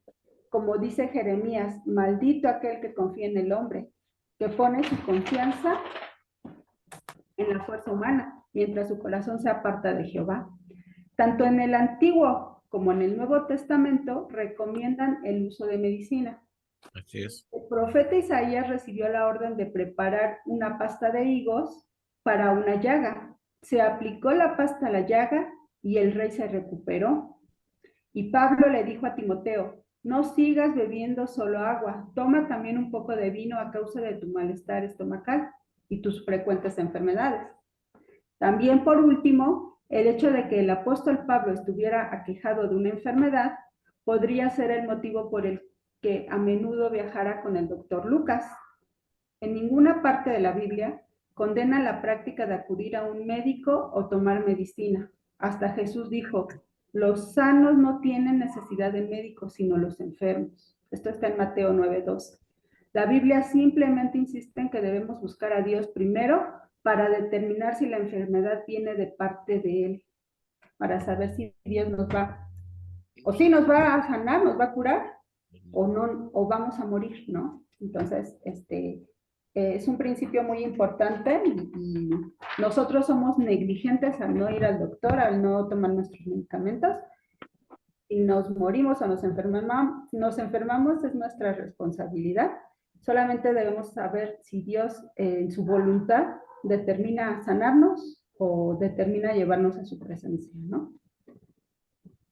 Como dice Jeremías, maldito aquel que confía en el hombre, que pone su confianza en la fuerza humana, mientras su corazón se aparta de Jehová. Tanto en el Antiguo como en el Nuevo Testamento recomiendan el uso de medicina. Así es. El profeta Isaías recibió la orden de preparar una pasta de higos para una llaga. Se aplicó la pasta a la llaga y el rey se recuperó. Y Pablo le dijo a Timoteo, no sigas bebiendo solo agua, toma también un poco de vino a causa de tu malestar estomacal y tus frecuentes enfermedades. También, por último, el hecho de que el apóstol Pablo estuviera aquejado de una enfermedad podría ser el motivo por el que a menudo viajara con el doctor Lucas. En ninguna parte de la Biblia condena la práctica de acudir a un médico o tomar medicina. Hasta Jesús dijo, los sanos no tienen necesidad de médicos, sino los enfermos. Esto está en Mateo 9:12. La Biblia simplemente insiste en que debemos buscar a Dios primero para determinar si la enfermedad viene de parte de Él, para saber si Dios nos va, o si nos va a sanar, nos va a curar, o no, o vamos a morir, ¿no? Entonces, es un principio muy importante y nosotros somos negligentes al no ir al doctor, al no tomar nuestros medicamentos. Si nos morimos o nos enfermamos es nuestra responsabilidad. Solamente debemos saber si Dios en su voluntad determina sanarnos o determina llevarnos a su presencia, ¿no?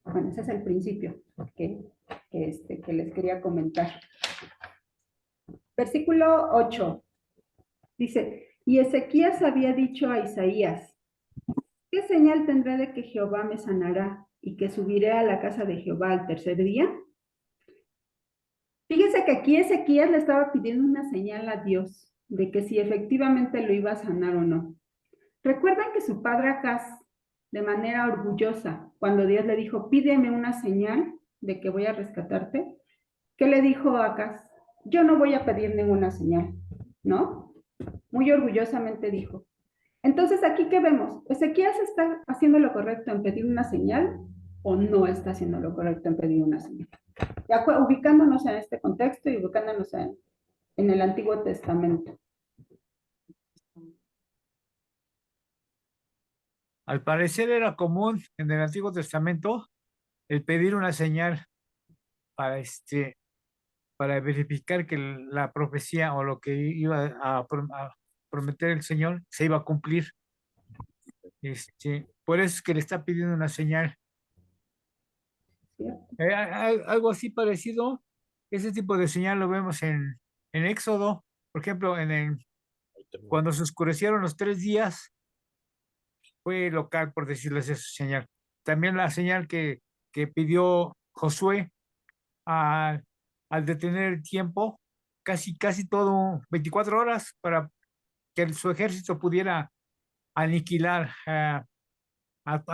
Bueno, ese es el principio que les quería comentar. Versículo 8 dice, y Ezequías había dicho a Isaías, ¿qué señal tendré de que Jehová me sanará y que subiré a la casa de Jehová al tercer día? Fíjense que aquí Ezequías le estaba pidiendo una señal a Dios de que si efectivamente lo iba a sanar o no. ¿Recuerdan que su padre Acaz, de manera orgullosa, cuando Dios le dijo, pídeme una señal de que voy a rescatarte? ¿Qué le dijo Acaz? Yo no voy a pedir ninguna señal, ¿no? Muy orgullosamente dijo. Entonces, ¿aquí qué vemos? ¿Ezequías está haciendo lo correcto en pedir una señal o no está haciendo lo correcto en pedir una señal? Ya ubicándonos en este contexto y ubicándonos en el Antiguo Testamento. Al parecer era común en el Antiguo Testamento el pedir una señal para para verificar que la profecía o lo que iba a prometer el Señor se iba a cumplir. Por eso es que le está pidiendo una señal. ¿Cierto? Algo así parecido, ese tipo de señal lo vemos en Éxodo, por ejemplo, Cuando se oscurecieron los 3 días, fue local, por decirles esa señal. También la señal que pidió Josué al detener el tiempo, casi todo, 24 horas, para que su ejército pudiera aniquilar a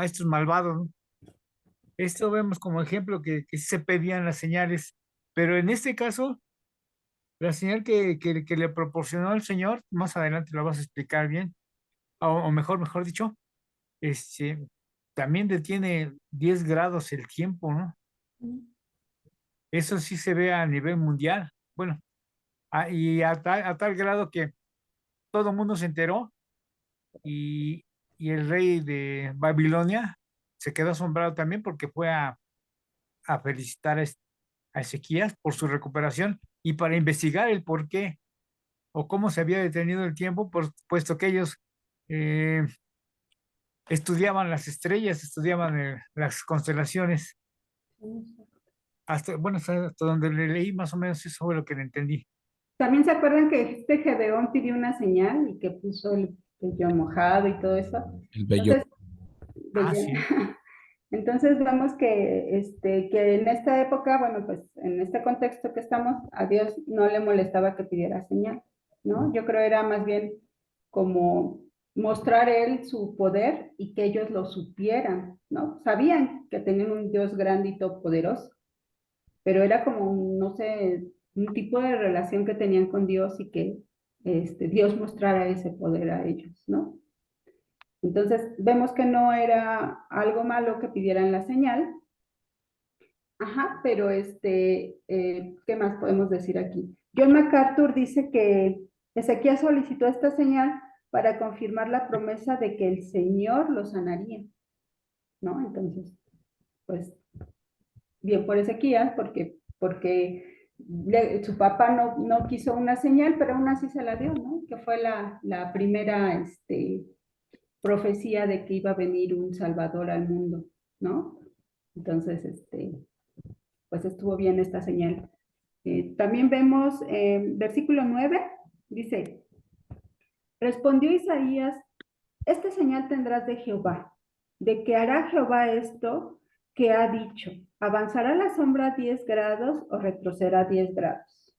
estos malvados, ¿no? Esto vemos como ejemplo que sí se pedían las señales, pero en este caso, la señal que le proporcionó el Señor, más adelante lo vas a explicar bien, o mejor dicho, este, también detiene 10 grados el tiempo, ¿no? Eso sí se ve a nivel mundial. Bueno, y a tal grado que todo el mundo se enteró y, y el rey de Babilonia se quedó asombrado también porque fue a felicitar a Ezequías por su recuperación y para investigar el por qué o cómo se había detenido el tiempo, puesto que ellos eh, estudiaban las estrellas, estudiaban las constelaciones, bueno, hasta donde le leí más o menos eso fue lo que le entendí. También se acuerdan que este Gedeón pidió una señal y que puso el vello mojado y todo eso. El vello. Entonces, Sí. entonces vemos que en esta época, bueno, pues en este contexto que estamos, a Dios no le molestaba que pidiera señal, ¿no? Yo creo era más bien como mostrar él su poder y que ellos lo supieran, ¿no? Sabían que tenían un Dios grande y todopoderoso, pero era como, no sé, un tipo de relación que tenían con Dios y que Dios mostrara ese poder a ellos, ¿no? Entonces, vemos que no era algo malo que pidieran la señal. Ajá, pero ¿qué más podemos decir aquí? John MacArthur dice que Ezequías solicitó esta señal para confirmar la promesa de que el Señor lo sanaría, ¿no? Entonces, pues, bien por Ezequías, porque su papá no quiso una señal, pero aún así se la dio, ¿no? Que fue la primera profecía de que iba a venir un Salvador al mundo, ¿no? Entonces, pues estuvo bien esta señal. También vemos versículo 9, dice, respondió Isaías, esta señal tendrás de Jehová, de que hará Jehová esto que ha dicho, ¿avanzará la sombra 10 grados o retrocederá 10 grados?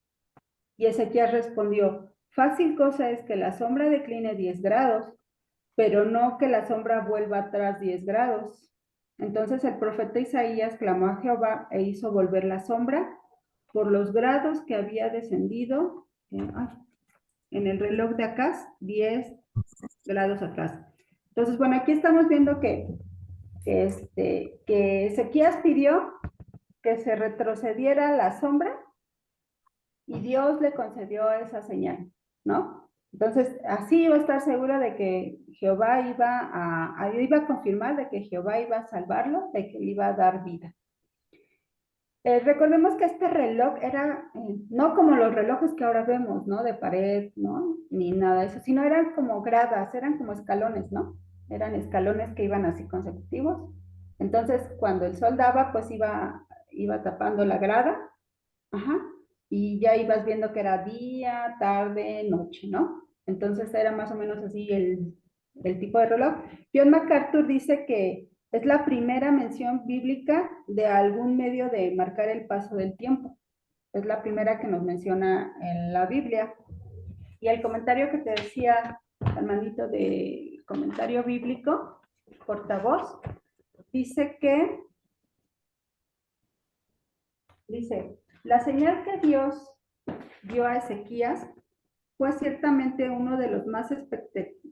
Y Ezequías respondió, fácil cosa es que la sombra decline 10 grados, pero no que la sombra vuelva atrás 10 grados. Entonces el profeta Isaías clamó a Jehová e hizo volver la sombra por los grados que había descendido en el reloj de Acaz, 10 grados atrás. Entonces, bueno, aquí estamos viendo que Ezequías pidió que se retrocediera la sombra y Dios le concedió esa señal, ¿no? Entonces, así iba a estar seguro de que Jehová iba a confirmar de que Jehová iba a salvarlo, de que le iba a dar vida. Recordemos que este reloj era no como los relojes que ahora vemos, ¿no? De pared, ¿no? Ni nada de eso, sino eran como gradas, eran como escalones, ¿no? Eran escalones que iban así consecutivos. Entonces, cuando el sol daba, pues iba tapando la grada, ajá, y ya ibas viendo que era día, tarde, noche, ¿no? Entonces era más o menos así el tipo de reloj. John MacArthur dice que es la primera mención bíblica de algún medio de marcar el paso del tiempo. Es la primera que nos menciona en la Biblia. Y el comentario que te decía, Armandito, de comentario bíblico, portavoz, dice, la señal que Dios dio a Ezequías fue ciertamente uno de los más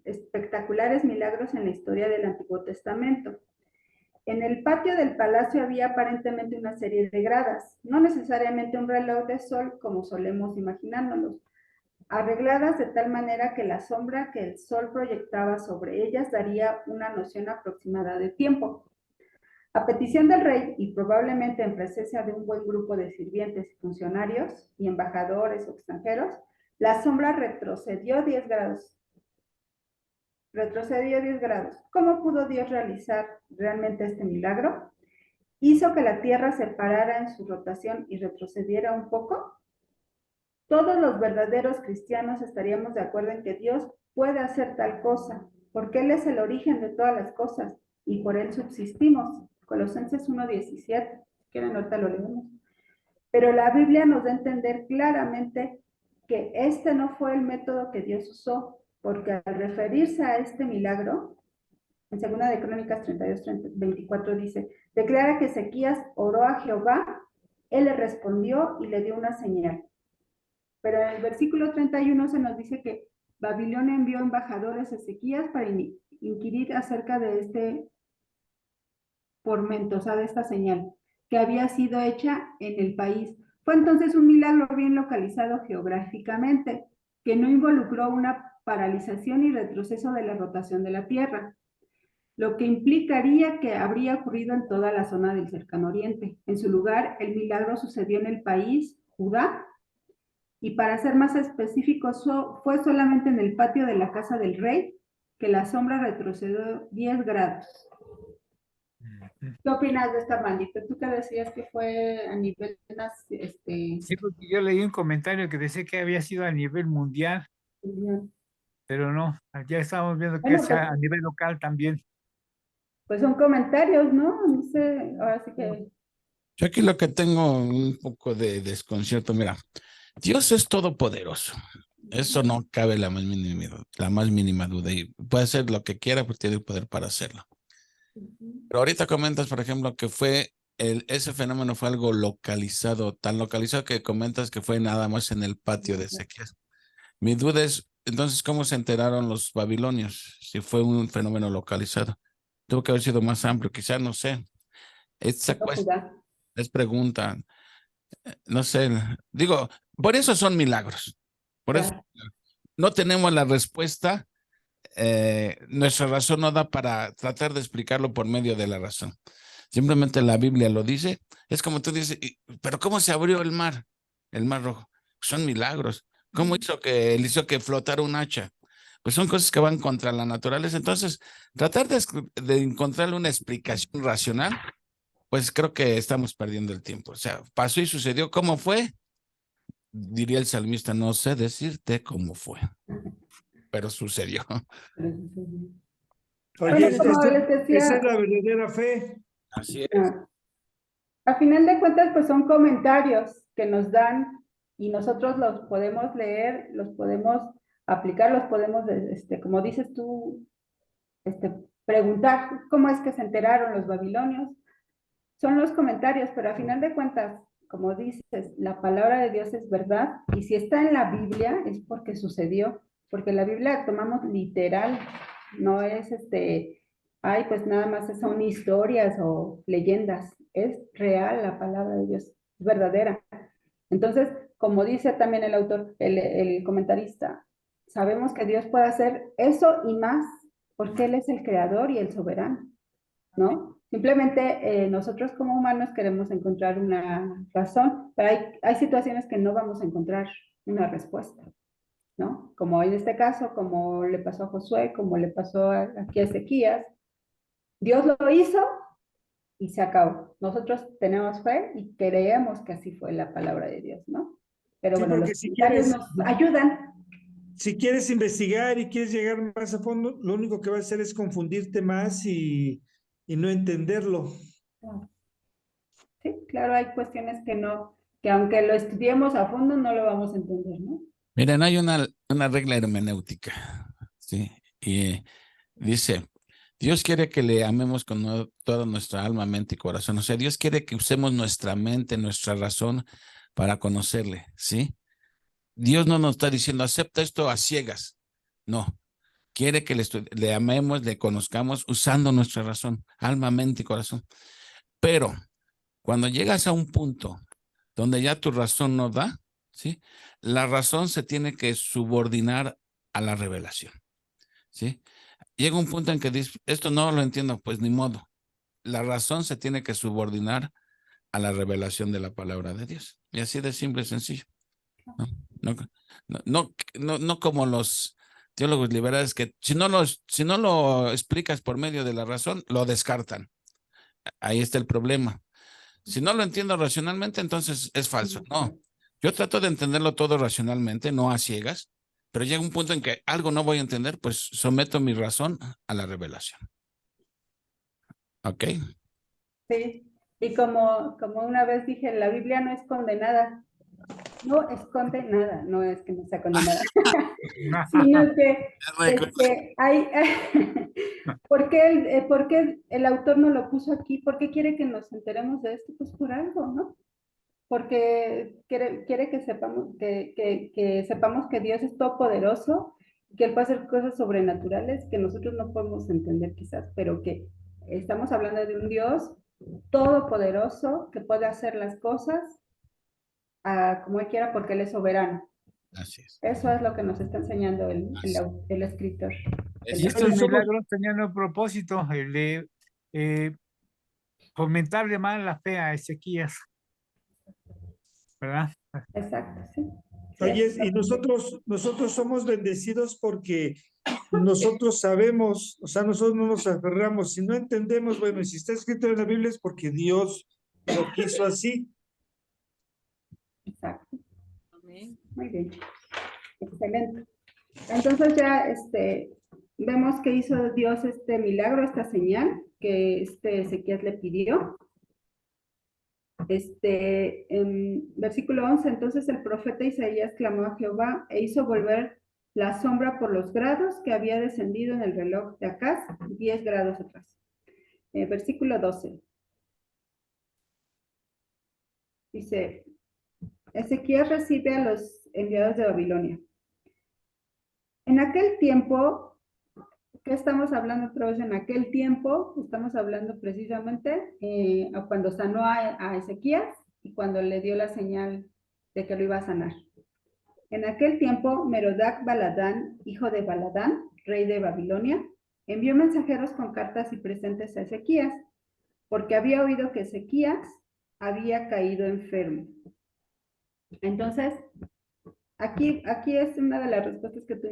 espectaculares milagros en la historia del Antiguo Testamento. En el patio del palacio había aparentemente una serie de gradas, no necesariamente un reloj de sol como solemos imaginárnoslos, arregladas de tal manera que la sombra que el sol proyectaba sobre ellas daría una noción aproximada de tiempo. A petición del rey y probablemente en presencia de un buen grupo de sirvientes y funcionarios y embajadores o extranjeros, la sombra retrocedió 10 grados. Retrocedió 10 grados. ¿Cómo pudo Dios realizar realmente este milagro? Hizo que la Tierra se parara en su rotación y retrocediera un poco. Todos los verdaderos cristianos estaríamos de acuerdo en que Dios puede hacer tal cosa, porque Él es el origen de todas las cosas y por Él subsistimos. Colosenses 1:17, si quieren ahorita lo leemos. Pero la Biblia nos da a entender claramente que este no fue el método que Dios usó, porque al referirse a este milagro, en 2 de Crónicas 32:24 dice, declara que Ezequías oró a Jehová, Él le respondió y le dio una señal. Pero en el versículo 31 se nos dice que Babilonia envió embajadores a Ezequías para inquirir acerca de este pormento, o sea, de esta señal que había sido hecha en el país. Fue entonces un milagro bien localizado geográficamente, que no involucró una paralización y retroceso de la rotación de la Tierra, lo que implicaría que habría ocurrido en toda la zona del Cercano Oriente. En su lugar, el milagro sucedió en el país, Judá, y para ser más específicos, fue solamente en el patio de la casa del rey que la sombra retrocedió 10 grados. ¿Qué opinas de esta maldita? Tú que decías que fue a nivel Sí, porque yo leí un comentario que decía que había sido a nivel mundial, pero no, ya estamos viendo que bueno, es a nivel local también. pues son comentarios, ¿no? No sé, ahora sí que... Yo aquí lo que tengo un poco de desconcierto, mira, Dios es todopoderoso. Eso no cabe la más mínima duda. Y puede hacer lo que quiera, porque tiene el poder para hacerlo. Pero ahorita comentas, por ejemplo, que ese fenómeno fue algo localizado, tan localizado que comentas que fue nada más en el patio de Ezequías. Mi duda es, entonces, ¿cómo se enteraron los babilonios? Si fue un fenómeno localizado. Tuvo que haber sido más amplio, quizás, no sé. Esta cuestión es pregunta. No sé, digo, por eso son milagros. Por eso no tenemos la respuesta. Nuestra razón no da para tratar de explicarlo por medio de la razón. Simplemente la Biblia lo dice. Es como tú dices, pero ¿cómo se abrió el mar rojo? Son milagros. ¿Cómo hizo que flotara un hacha? Pues son cosas que van contra la naturaleza. Entonces, tratar de encontrarle una explicación racional, pues creo que estamos perdiendo el tiempo. O sea, pasó y sucedió. ¿Cómo fue? Diría el salmista, no sé decirte cómo fue, pero sucedió. Oye, Bueno, como les decía, esa es la verdadera fe. Así es. A final de cuentas, pues son comentarios que nos dan y nosotros los podemos leer, los podemos aplicar, los podemos, como dices tú, preguntar cómo es que se enteraron los babilonios. Son los comentarios, pero a final de cuentas, como dices, la palabra de Dios es verdad y si está en la Biblia es porque sucedió, porque la Biblia la tomamos literal, no es ay, pues nada más son historias o leyendas, es real la palabra de Dios, es verdadera. Entonces, como dice también el autor, el comentarista, sabemos que Dios puede hacer eso y más, porque Él es el creador y el soberano, ¿no? Simplemente nosotros como humanos queremos encontrar una razón, pero hay situaciones que no vamos a encontrar una respuesta, ¿no? Como en este caso, como le pasó a Josué, como le pasó aquí a Ezequías, Dios lo hizo y se acabó. Nosotros tenemos fe y creemos que así fue la palabra de Dios, ¿no? Pero Sí, bueno, porque los comentarios nos ayudan. si quieres investigar y quieres llegar más a fondo, lo único que va a hacer es confundirte más y no entenderlo. Sí, claro, hay cuestiones que aunque lo estudiemos a fondo, no lo vamos a entender, ¿no? Miren, hay una regla hermenéutica, ¿sí? Y dice, Dios quiere que le amemos con toda nuestra alma, mente y corazón. O sea, Dios quiere que usemos nuestra mente, nuestra razón para conocerle, ¿sí? Dios no nos está diciendo, acepta esto a ciegas. No, quiere que le amemos, le conozcamos usando nuestra razón, alma, mente y corazón. Pero cuando llegas a un punto donde ya tu razón no da, ¿sí? La razón se tiene que subordinar a la revelación, ¿sí? Llega un punto en que dices, esto no lo entiendo, pues ni modo. La razón se tiene que subordinar a la revelación de la palabra de Dios. Y así de simple y sencillo. No como los teólogos liberales que si no lo explicas por medio de la razón, lo descartan. Ahí está el problema. Si no lo entiendo racionalmente, entonces es falso. No, Yo trato de entenderlo todo racionalmente, no a ciegas, pero llega un punto en que algo no voy a entender, pues someto mi razón a la revelación. ¿Ok? Sí, y como una vez dije, la Biblia no esconde nada, no esconde nada, no es que no sea condenada, sino que hay, ¿por qué el autor no lo puso aquí? ¿Por qué quiere que nos enteremos de esto? Pues por algo, ¿no? Porque quiere que sepamos que sepamos que Dios es todopoderoso, que Él puede hacer cosas sobrenaturales que nosotros no podemos entender quizás, pero que estamos hablando de un Dios todopoderoso que puede hacer las cosas como Él quiera porque Él es soberano. Así es. Eso es lo que nos está enseñando el escritor. Y estos milagros tenían un propósito, el de fomentarle más la fe a Ezequías, ¿verdad? Exacto, sí. Oye, y nosotros somos bendecidos porque nosotros sabemos, o sea, nosotros no nos aferramos, si no entendemos, bueno, y si está escrito en la Biblia es porque Dios lo quiso así. Exacto. Muy bien. Excelente. Entonces ya vemos que hizo Dios este milagro, esta señal que Ezequías le pidió. En versículo 11, entonces el profeta Isaías clamó a Jehová e hizo volver la sombra por los grados que había descendido en el reloj de Acaz, 10 grados atrás. Versículo 12. Dice, Ezequías recibe a los enviados de Babilonia. En aquel tiempo, ¿qué estamos hablando otra vez? En aquel tiempo, estamos hablando precisamente cuando sanó a Ezequías y cuando le dio la señal de que lo iba a sanar. En aquel tiempo, Merodac Baladán, hijo de Baladán, rey de Babilonia, envió mensajeros con cartas y presentes a Ezequías, porque había oído que Ezequías había caído enfermo. Entonces, aquí es una de las respuestas que tú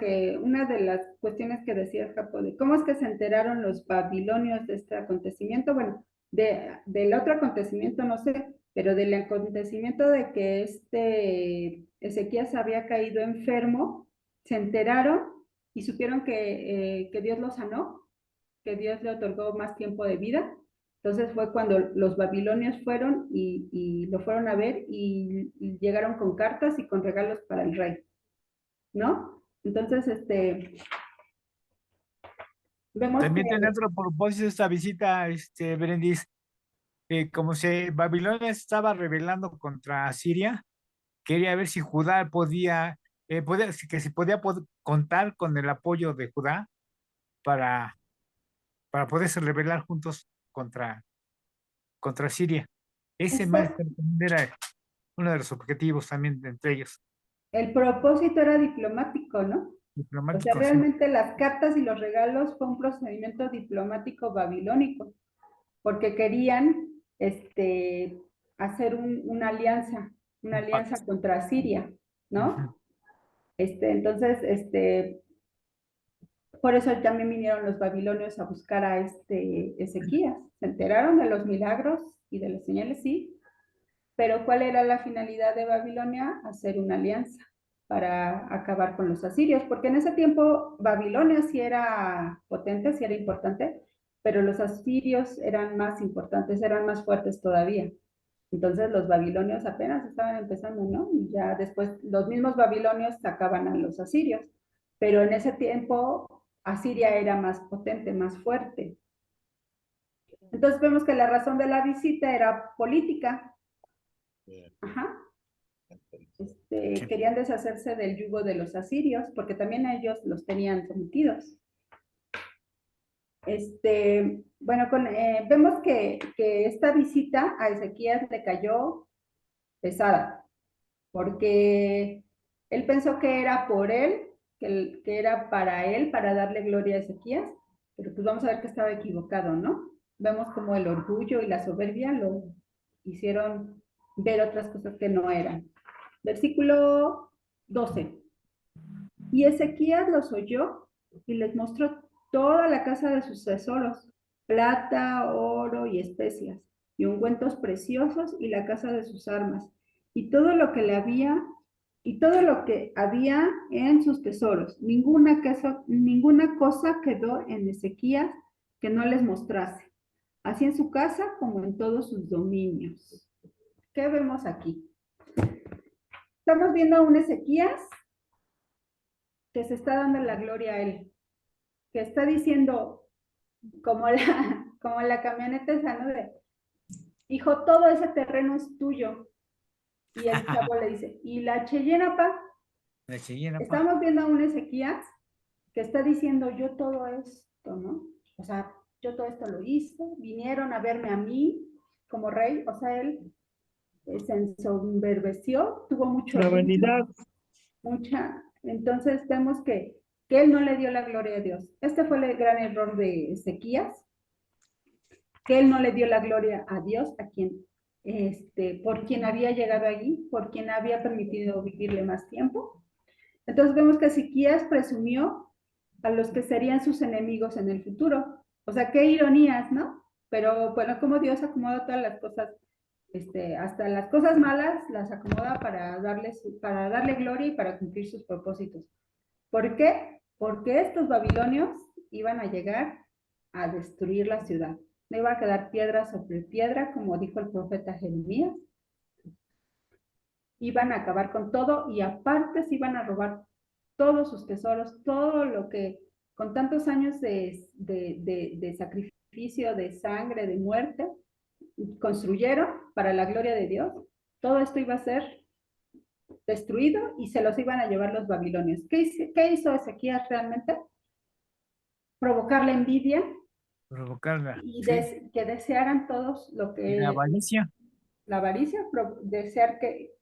que una de las cuestiones que decías, Japo, de cómo es que se enteraron los babilonios de este acontecimiento. Bueno, del otro acontecimiento no sé, pero del acontecimiento de que Ezequías había caído enfermo, se enteraron y supieron que Dios lo sanó, que Dios le otorgó más tiempo de vida. Entonces fue cuando los babilonios fueron y lo fueron a ver y llegaron con cartas y con regalos para el rey, ¿no? Entonces, vemos También que... tiene otro propósito esta visita, Berenice, como Babilonia estaba rebelando contra Siria, quería ver si Judá que se podía contar con el apoyo de Judá para, para poderse rebelar juntos contra Siria. Ese más era uno de los objetivos también entre ellos. El propósito era diplomático, ¿no? O sea, Diplomático, sí. realmente las cartas y los regalos fue un procedimiento diplomático babilónico, porque querían hacer una alianza contra Siria, ¿no? Entonces, por eso también vinieron los babilonios a buscar a Ezequías. Se enteraron de los milagros y de las señales, sí, pero ¿cuál era la finalidad de Babilonia? Hacer una alianza para acabar con los asirios, porque en ese tiempo Babilonia sí era potente, sí era importante, pero los asirios eran más importantes, eran más fuertes todavía. Entonces los babilonios apenas estaban empezando, ¿no? Y ya después los mismos babilonios sacaban a los asirios, pero en ese tiempo Asiria era más potente, más fuerte. Entonces vemos que la razón de la visita era política. Ajá. Querían deshacerse del yugo de los asirios, porque también ellos los tenían sometidos. Bueno, vemos que esta visita a Ezequías le cayó pesada, porque él pensó que era por él, que era para él, para darle gloria a Ezequías, pero pues vamos a ver que estaba equivocado, ¿no? Vemos como el orgullo y la soberbia lo hicieron ver otras cosas que no eran. Versículo 12. Y Ezequías los oyó y les mostró toda la casa de sus tesoros, plata, oro y especias, y ungüentos preciosos y la casa de sus armas, y todo lo que le había, y todo lo que había en sus tesoros. Ninguna cosa quedó en Ezequías que no les mostrase, así en su casa como en todos sus dominios. ¿Qué vemos aquí? Estamos viendo a un Ezequías que se está dando la gloria a él, que está diciendo, como la camioneta esa, ¿no? De, hijo, todo ese terreno es tuyo. Y el chavo le dice, ¿y la Cheyenne, pa? Estamos viendo a un Ezequías que está diciendo, yo todo esto, ¿no? O sea, yo todo esto lo hice, vinieron a verme a mí como rey, o sea, él se ensoberbeció, tuvo mucho La orgullo, vanidad. entonces vemos que él no le dio la gloria a Dios. Este fue el gran error de Ezequías, que él no le dio la gloria a Dios, a quien, por quien había llegado allí, por quien había permitido vivirle más tiempo. Entonces vemos que Ezequías presumió a los que serían sus enemigos en el futuro. O sea, qué ironías, ¿no? Pero bueno, como Dios acomoda todas las cosas, hasta las cosas malas las acomoda para darle gloria y para cumplir sus propósitos. ¿Por qué? Porque estos babilonios iban a llegar a destruir la ciudad. No iba a quedar piedra sobre piedra, como dijo el profeta Jeremías. Iban a acabar con todo y aparte se iban a robar todos sus tesoros, todo lo que con tantos años de sacrificio, de sangre, de muerte, construyeron para la gloria de Dios. Todo esto iba a ser destruido y se los iban a llevar los babilonios. ¿Qué hizo Ezequías realmente? Provocar la envidia y que desearan todos lo que... Y la avaricia. La avaricia,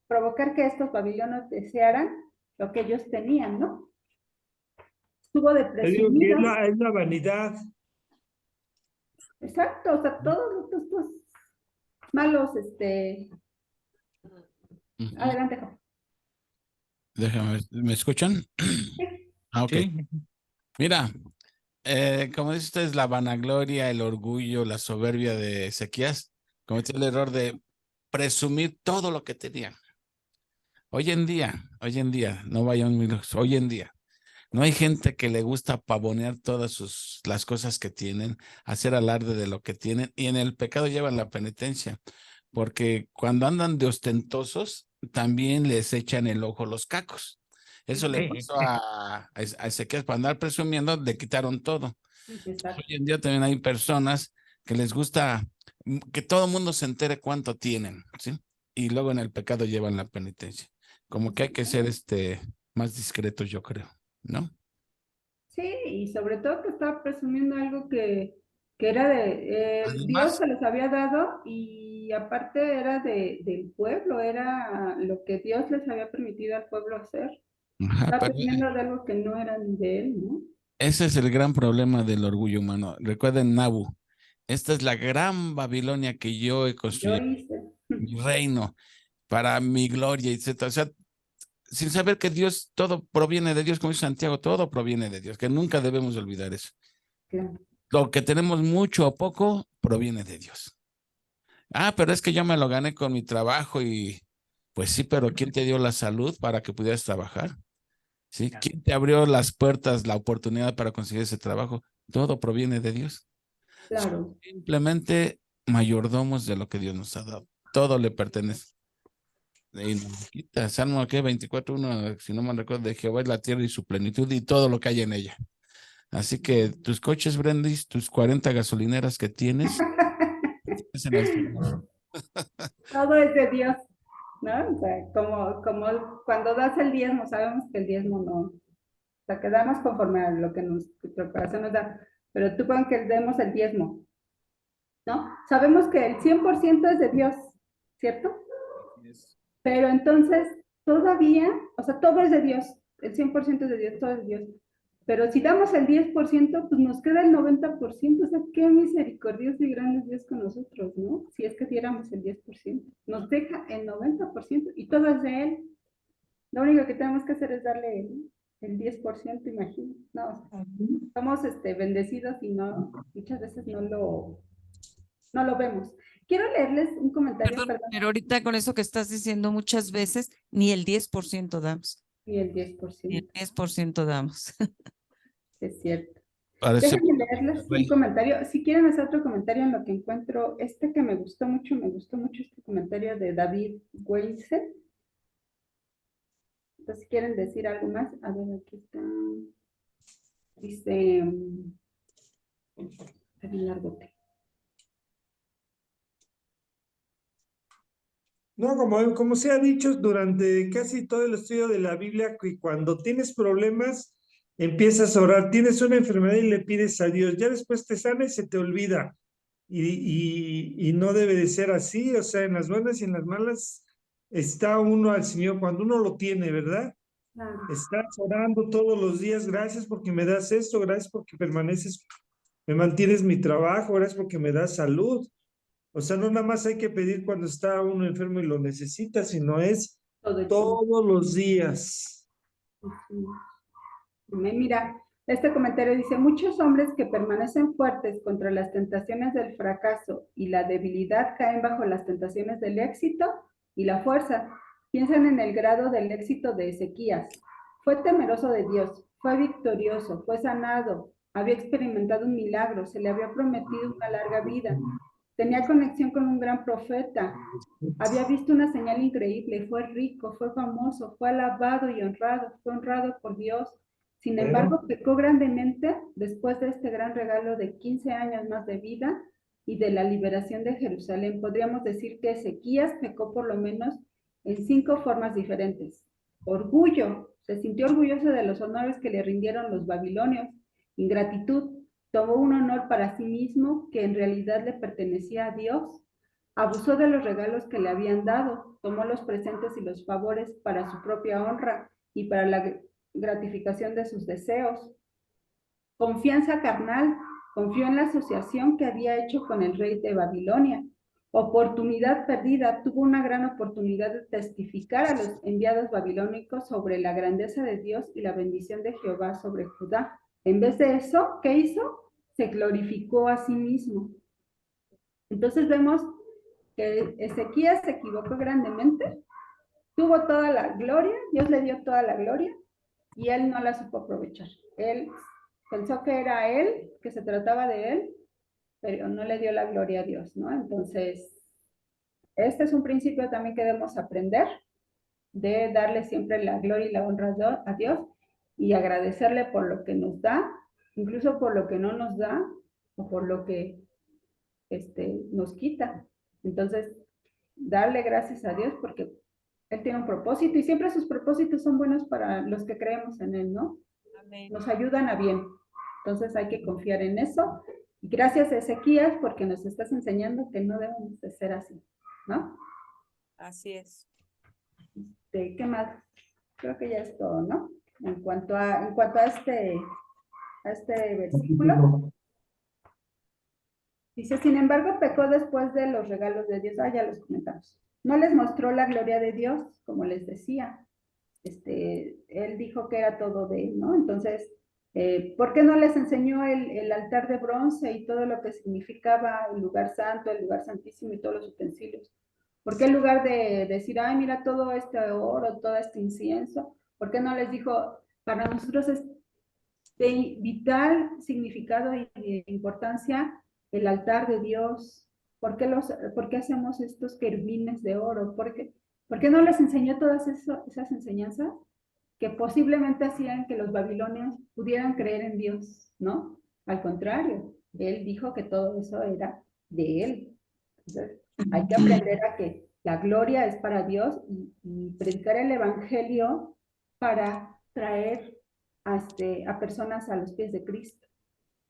provocar que estos babilonios desearan lo que ellos tenían, ¿no? Estuvo de Te digo que presumidos. es la vanidad. Exacto, o sea, todos estos malos, adelante, Juan. Déjame ver, ¿me escuchan? Ah, ok. Sí. Mira, como dice usted, la vanagloria, el orgullo, la soberbia de Ezequías, cometió el error de presumir todo lo que tenía. Hoy en día, no vayan muy lejos, hoy en día, no hay gente que le gusta pavonear todas las cosas que tienen, hacer alarde de lo que tienen, y en el pecado llevan la penitencia, porque cuando andan de ostentosos, también les echan el ojo los cacos. Eso le pasó a Ezequiel, para andar presumiendo, le quitaron todo. Exacto. Hoy en día también hay personas que les gusta que todo el mundo se entere cuánto tienen, ¿sí? Y luego en el pecado llevan la penitencia. Como que hay que ser más discretos, yo creo, ¿no? Sí, y sobre todo que estaba presumiendo algo que era Dios Además, se les había dado y aparte era del pueblo, era lo que Dios les había permitido al pueblo hacer. ajá, Estaba pero presumiendo de algo que no era ni de él, ¿no? ese es el gran problema del orgullo humano. Recuerden Nabu, esta es la gran Babilonia que yo he Yo construido, hice. mi reino, para mi gloria, etcétera. O sea, sin saber que Dios, todo proviene de Dios, como dice Santiago, todo proviene de Dios, que nunca debemos olvidar eso. Claro. Lo que tenemos mucho o poco proviene de Dios. Ah, pero es que yo me lo gané con mi trabajo y pues sí, pero ¿quién te dio la salud para que pudieras trabajar? ¿Sí? ¿Quién te abrió las puertas, la oportunidad para conseguir ese trabajo? Todo proviene de Dios. Claro. Simplemente mayordomos de lo que Dios nos ha dado. Todo le pertenece. Y no lo quita. Salmo que 24:1, si no me recuerdo, de Jehová es la tierra y su plenitud y todo lo que hay en ella. Así que tus coches, Brendis, tus 40 gasolineras que tienes, es en el Señor. Todo es de Dios, ¿no? O sea, como cuando das el diezmo, sabemos que el diezmo no, o sea, que damos conforme a lo que nuestro corazón nos da, pero tú pon que demos el diezmo, ¿no? Sabemos que el 100% es de Dios, ¿cierto? Pero entonces, todavía, o sea, todo es de Dios, el 100% es de Dios, todo es de Dios. Pero si damos el 10%, pues nos queda el 90%, o sea, qué misericordioso y grande es Dios con nosotros, ¿no? Si es que diéramos el 10%, nos deja el 90% y todo es de Él. Lo único que tenemos que hacer es darle el 10%, imagino. No, o sea, somos bendecidos y no, muchas veces no lo vemos. Quiero leerles un comentario, Perdón, perdón, pero ahorita con eso que estás diciendo muchas veces, ni el 10% damos. y el Ni el 10%, 10% damos. es cierto. Parece Déjenme leerles un comentario. Si quieren hacer otro comentario en lo que encuentro, este que me gustó mucho este comentario de David Weise. Entonces, si quieren decir algo más, a ver, aquí está. Dice, está bien largote. No, como se ha dicho durante casi todo el estudio de la Biblia, que cuando tienes problemas, empiezas a orar, tienes una enfermedad y le pides a Dios, ya después te sana y se te olvida. Y no debe de ser así, o sea, en las buenas y en las malas está uno al Señor, cuando uno lo tiene, ¿verdad? Claro. Estás orando todos los días, gracias porque me das esto, gracias porque permaneces, me mantienes mi trabajo, gracias porque me das salud. O sea, no nada más hay que pedir cuando está uno enfermo y lo necesita, sino es Todo el tiempo. todos los días. Mira, este comentario dice, muchos hombres que permanecen fuertes contra las tentaciones del fracaso y la debilidad caen bajo las tentaciones del éxito y la fuerza. Piensan en el grado del éxito de Ezequías. Fue temeroso de Dios, fue victorioso, fue sanado, había experimentado un milagro, se le había prometido una larga vida, tenía conexión con un gran profeta, había visto una señal increíble, fue rico, fue famoso, fue alabado y honrado, fue honrado por Dios. Sin embargo, pecó grandemente después de este gran regalo de 15 años más de vida y de la liberación de Jerusalén. Podríamos decir que Ezequías pecó por lo menos en 5 formas diferentes. Orgullo, se sintió orgulloso de los honores que le rindieron los babilonios. Ingratitud, tomó un honor para sí mismo que en realidad le pertenecía a Dios. Abusó de los regalos que le habían dado, tomó los presentes y los favores para su propia honra y para la gratificación de sus deseos. Confianza carnal, confió en la asociación que había hecho con el rey de Babilonia. Oportunidad perdida, tuvo una gran oportunidad de testificar a los enviados babilónicos sobre la grandeza de Dios y la bendición de Jehová sobre Judá. En vez de eso, ¿qué hizo? Se glorificó a sí mismo. Entonces vemos que Ezequías se equivocó grandemente, tuvo toda la gloria, Dios le dio toda la gloria y él no la supo aprovechar. Él pensó que era él, que se trataba de él, pero no le dio la gloria a Dios, ¿no? Entonces, este es un principio también que debemos aprender, de darle siempre la gloria y la honra a Dios y agradecerle por lo que nos da, incluso por lo que no nos da o por lo que nos quita. Entonces, darle gracias a Dios porque Él tiene un propósito y siempre sus propósitos son buenos para los que creemos en Él, ¿no? Amén. Nos ayudan a bien. Entonces hay que confiar en eso. Y gracias a Ezequías porque nos estás enseñando que no debemos de ser así, ¿no? Así es. ¿Qué más? Creo que ya es todo, ¿no? En cuanto a este versículo. Dice, sin embargo, pecó después de los regalos de Dios. Ya los comentamos. No les mostró la gloria de Dios, como les decía. Él dijo que era todo de él, ¿no? Entonces, ¿por qué no les enseñó el altar de bronce y todo lo que significaba el lugar santo, el lugar santísimo y todos los utensilios? ¿Por qué en lugar de decir, ay, mira todo este oro, todo este incienso, por qué no les dijo, para nosotros es de vital significado y de importancia el altar de Dios? ¿Por qué hacemos estos querubines de oro? ¿Por qué no les enseñó todas esas enseñanzas que posiblemente hacían que los babilonios pudieran creer en Dios, ¿no? Al contrario, él dijo que todo eso era de él. Entonces, hay que aprender a que la gloria es para Dios y predicar el evangelio para traer a personas a los pies de Cristo.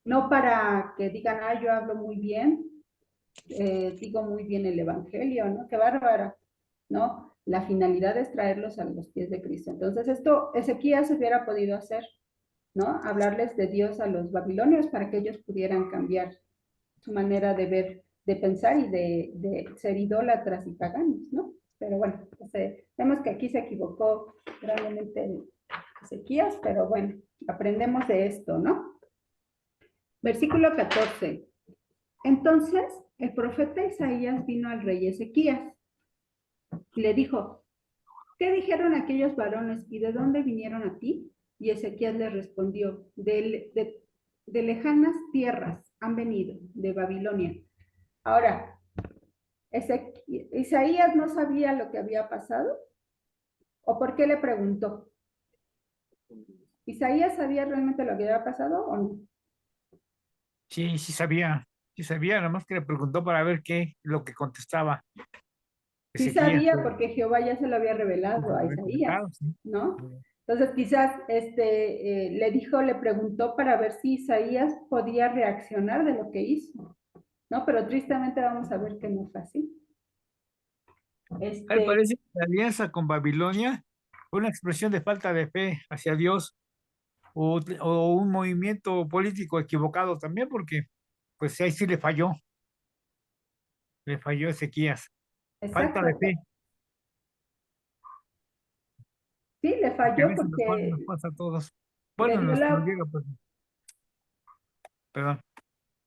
No para que digan, yo hablo muy bien, digo muy bien el evangelio, ¿no? Qué bárbara, ¿no? La finalidad es traerlos a los pies de Cristo. Entonces, esto Ezequías hubiera podido hacer, ¿no? Hablarles de Dios a los babilonios para que ellos pudieran cambiar su manera de ver, de pensar y de ser idólatras y paganos, ¿no? Pero bueno, vemos que aquí se equivocó grandemente Ezequías, pero bueno, aprendemos de esto, ¿no? Versículo 14. Entonces, el profeta Isaías vino al rey Ezequías y le dijo, ¿qué dijeron aquellos varones y de dónde vinieron a ti? Y Ezequías le respondió, de lejanas tierras han venido, de Babilonia. Ahora, Isaías no sabía lo que había pasado, ¿o por qué le preguntó? ¿Isaías sabía realmente lo que había pasado o no? Sí, sí sabía, nada más que le preguntó para ver qué, lo que contestaba Sí Ezequías. sabía porque Jehová ya se lo había revelado a Isaías, Sí. ¿no? Entonces quizás le preguntó para ver si Isaías podía reaccionar de lo que hizo, ¿no? Pero tristemente vamos a ver que no fue así. Me parece que la alianza con Babilonia fue una expresión de falta de fe hacia Dios o un movimiento político equivocado también, porque pues ahí sí le falló Ezequías. Falta de Exacto. fe, Sí, le porque a falló veces porque nos pasa a todos. le Bueno, dio nos la... llega, pues, perdón,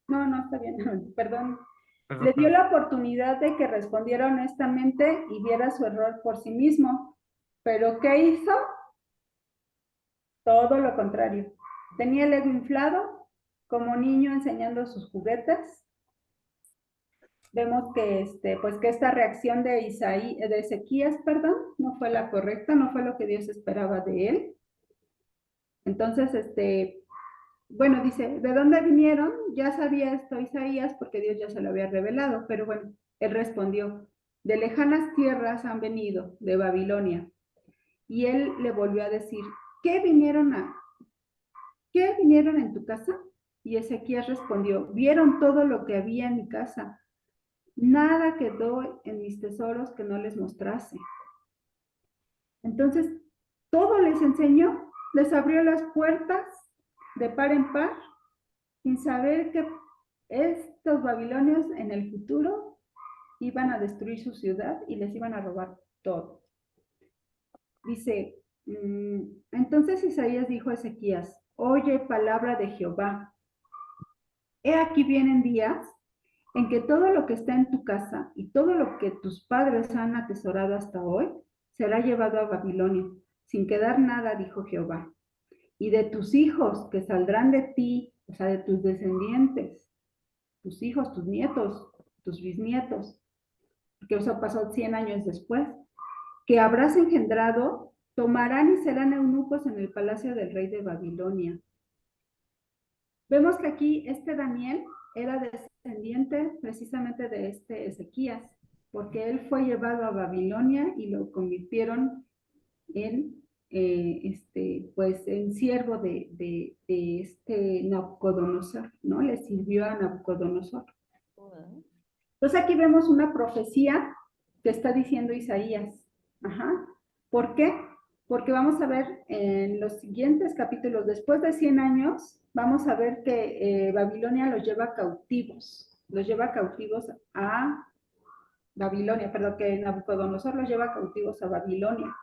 No, no, está bien, perdón. perdón, Le dio perdón. la oportunidad de que respondiera honestamente y viera su error por sí mismo. Pero ¿qué hizo? Todo lo contrario. Tenía el ego inflado, como niño enseñando sus juguetes. Vemos que, pues que esta reacción de Ezequías, perdón, no fue la correcta, no fue lo que Dios esperaba de él. Entonces, bueno, dice, ¿de dónde vinieron? Ya sabía esto Isaías porque Dios ya se lo había revelado, pero bueno, él respondió, de lejanas tierras han venido, de Babilonia. Y él le volvió a decir, ¿qué vinieron en tu casa? Y Ezequías respondió, vieron todo lo que había en mi casa. Nada quedó en mis tesoros que no les mostrase. Entonces, todo les enseñó, les abrió las puertas de par en par, sin saber que estos babilonios en el futuro iban a destruir su ciudad y les iban a robar todo. Dice, entonces Isaías dijo a Ezequías, oye palabra de Jehová. He aquí vienen días en que todo lo que está en tu casa y todo lo que tus padres han atesorado hasta hoy será llevado a Babilonia, sin quedar nada, dijo Jehová. Y de tus hijos que saldrán de ti, o sea, de tus descendientes, tus hijos, tus nietos, tus bisnietos, que eso pasó 100 años después, que habrás engendrado, tomarán y serán eunucos en el palacio del rey de Babilonia. Vemos que aquí Daniel era descendiente precisamente de Ezequías, porque él fue llevado a Babilonia y lo convirtieron en, pues, en siervo de Nabucodonosor, ¿no? Le sirvió a Nabucodonosor. Entonces aquí vemos una profecía que está diciendo Isaías. Ajá. ¿Por qué? Porque vamos a ver en los siguientes capítulos, después de 100 años, vamos a ver que Babilonia los lleva cautivos a Babilonia, perdón, que Nabucodonosor los lleva cautivos a Babilonia.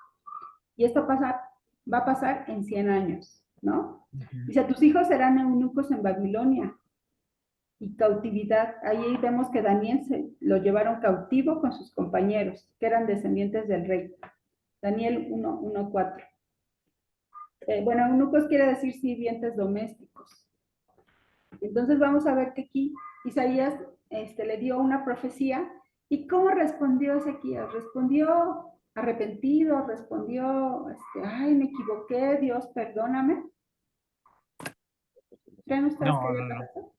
Y esto va a pasar en 100 años, ¿no? Dice, tus hijos serán eunucos en Babilonia y cautividad. Ahí vemos que Daniel se lo llevaron cautivo con sus compañeros, que eran descendientes del rey. Daniel 1:4. Bueno, eunucos quiere decir sirvientes domésticos. Entonces vamos a ver que aquí Isaías le dio una profecía. ¿Y cómo respondió Ezequías? Respondió arrepentido, respondió, ay, me equivoqué, Dios, perdóname. ¿Creen ustedes que haya pasado?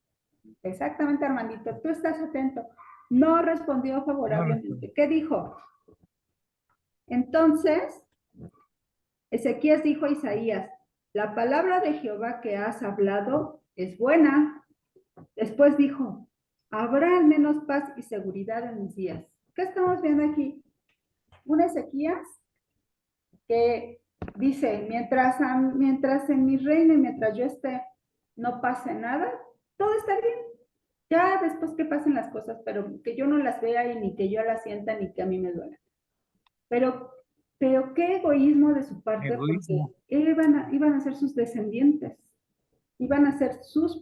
Exactamente, Armandito, tú estás atento. No respondió favorablemente. ¿Qué dijo? Entonces, Ezequías dijo a Isaías, la palabra de Jehová que has hablado es buena. Después dijo, habrá al menos paz y seguridad en mis días. ¿Qué estamos viendo aquí? Un Ezequías que dice, mientras en mi reino y mientras yo esté, no pase nada, todo está bien. Ya después que pasen las cosas, pero que yo no las vea y ni que yo las sienta ni que a mí me duela. Pero qué egoísmo de su parte, Egoísmo. porque iban a ser sus descendientes. iban a ser su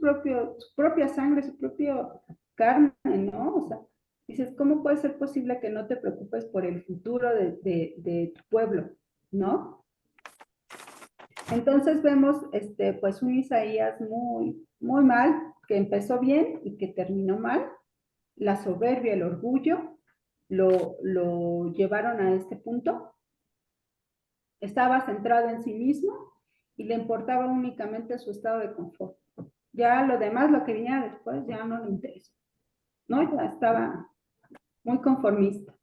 propia sangre, su propia carne, ¿no? O sea, dices, ¿cómo puede ser posible que no te preocupes por el futuro de tu pueblo, ¿no? Entonces vemos, pues un Isaías muy, muy mal, que empezó bien y que terminó mal. La soberbia, el orgullo, lo llevaron a este punto. Estaba centrado en sí mismo y le importaba únicamente su estado de confort. Ya lo demás, lo que venía después, ya no le interesó, ¿no? Ya estaba muy conformista.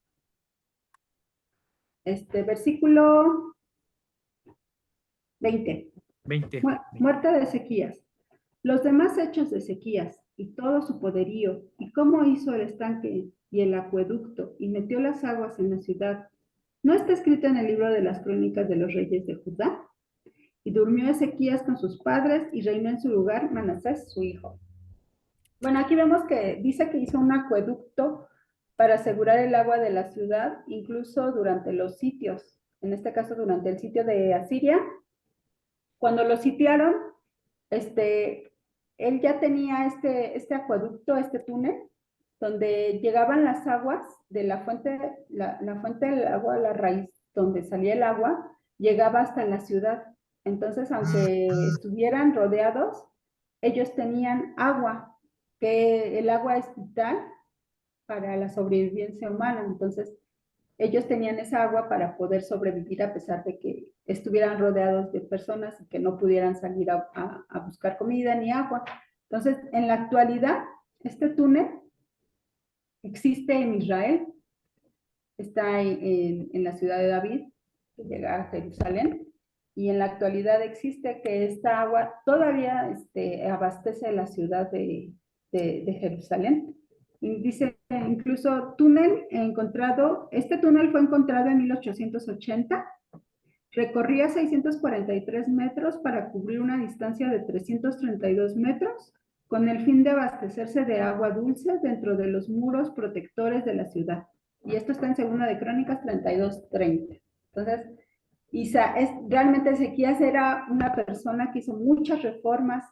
Versículo 20. 20. Muerte de Ezequías. Los demás hechos de Ezequías y todo su poderío, y cómo hizo el estanque y el acueducto y metió las aguas en la ciudad, ¿no está escrito en el libro de las crónicas de los reyes de Judá? Y durmió Ezequías con sus padres y reinó en su lugar Manasés, su hijo. Bueno, aquí vemos que dice que hizo un acueducto para asegurar el agua de la ciudad, incluso durante los sitios, en este caso durante el sitio de Asiria. Cuando lo sitiaron, él ya tenía este acueducto, este túnel, donde llegaban las aguas de la fuente del agua, la raíz donde salía el agua, llegaba hasta la ciudad. Entonces, aunque estuvieran rodeados, ellos tenían agua, que el agua es vital para la sobrevivencia humana. Entonces, ellos tenían esa agua para poder sobrevivir a pesar de que estuvieran rodeados de personas y que no pudieran salir a buscar comida ni agua. Entonces, en la actualidad, este túnel existe en Israel, está en la ciudad de David, que llega a Jerusalén, y en la actualidad existe que esta agua todavía abastece la ciudad de Jerusalén. Y dice incluso túnel encontrado, este túnel fue encontrado en 1880, recorría 643 metros para cubrir una distancia de 332 metros, con el fin de abastecerse de agua dulce dentro de los muros protectores de la ciudad. Y esto está en Segunda de Crónicas 32:30. Entonces, realmente Ezequías era una persona que hizo muchas reformas,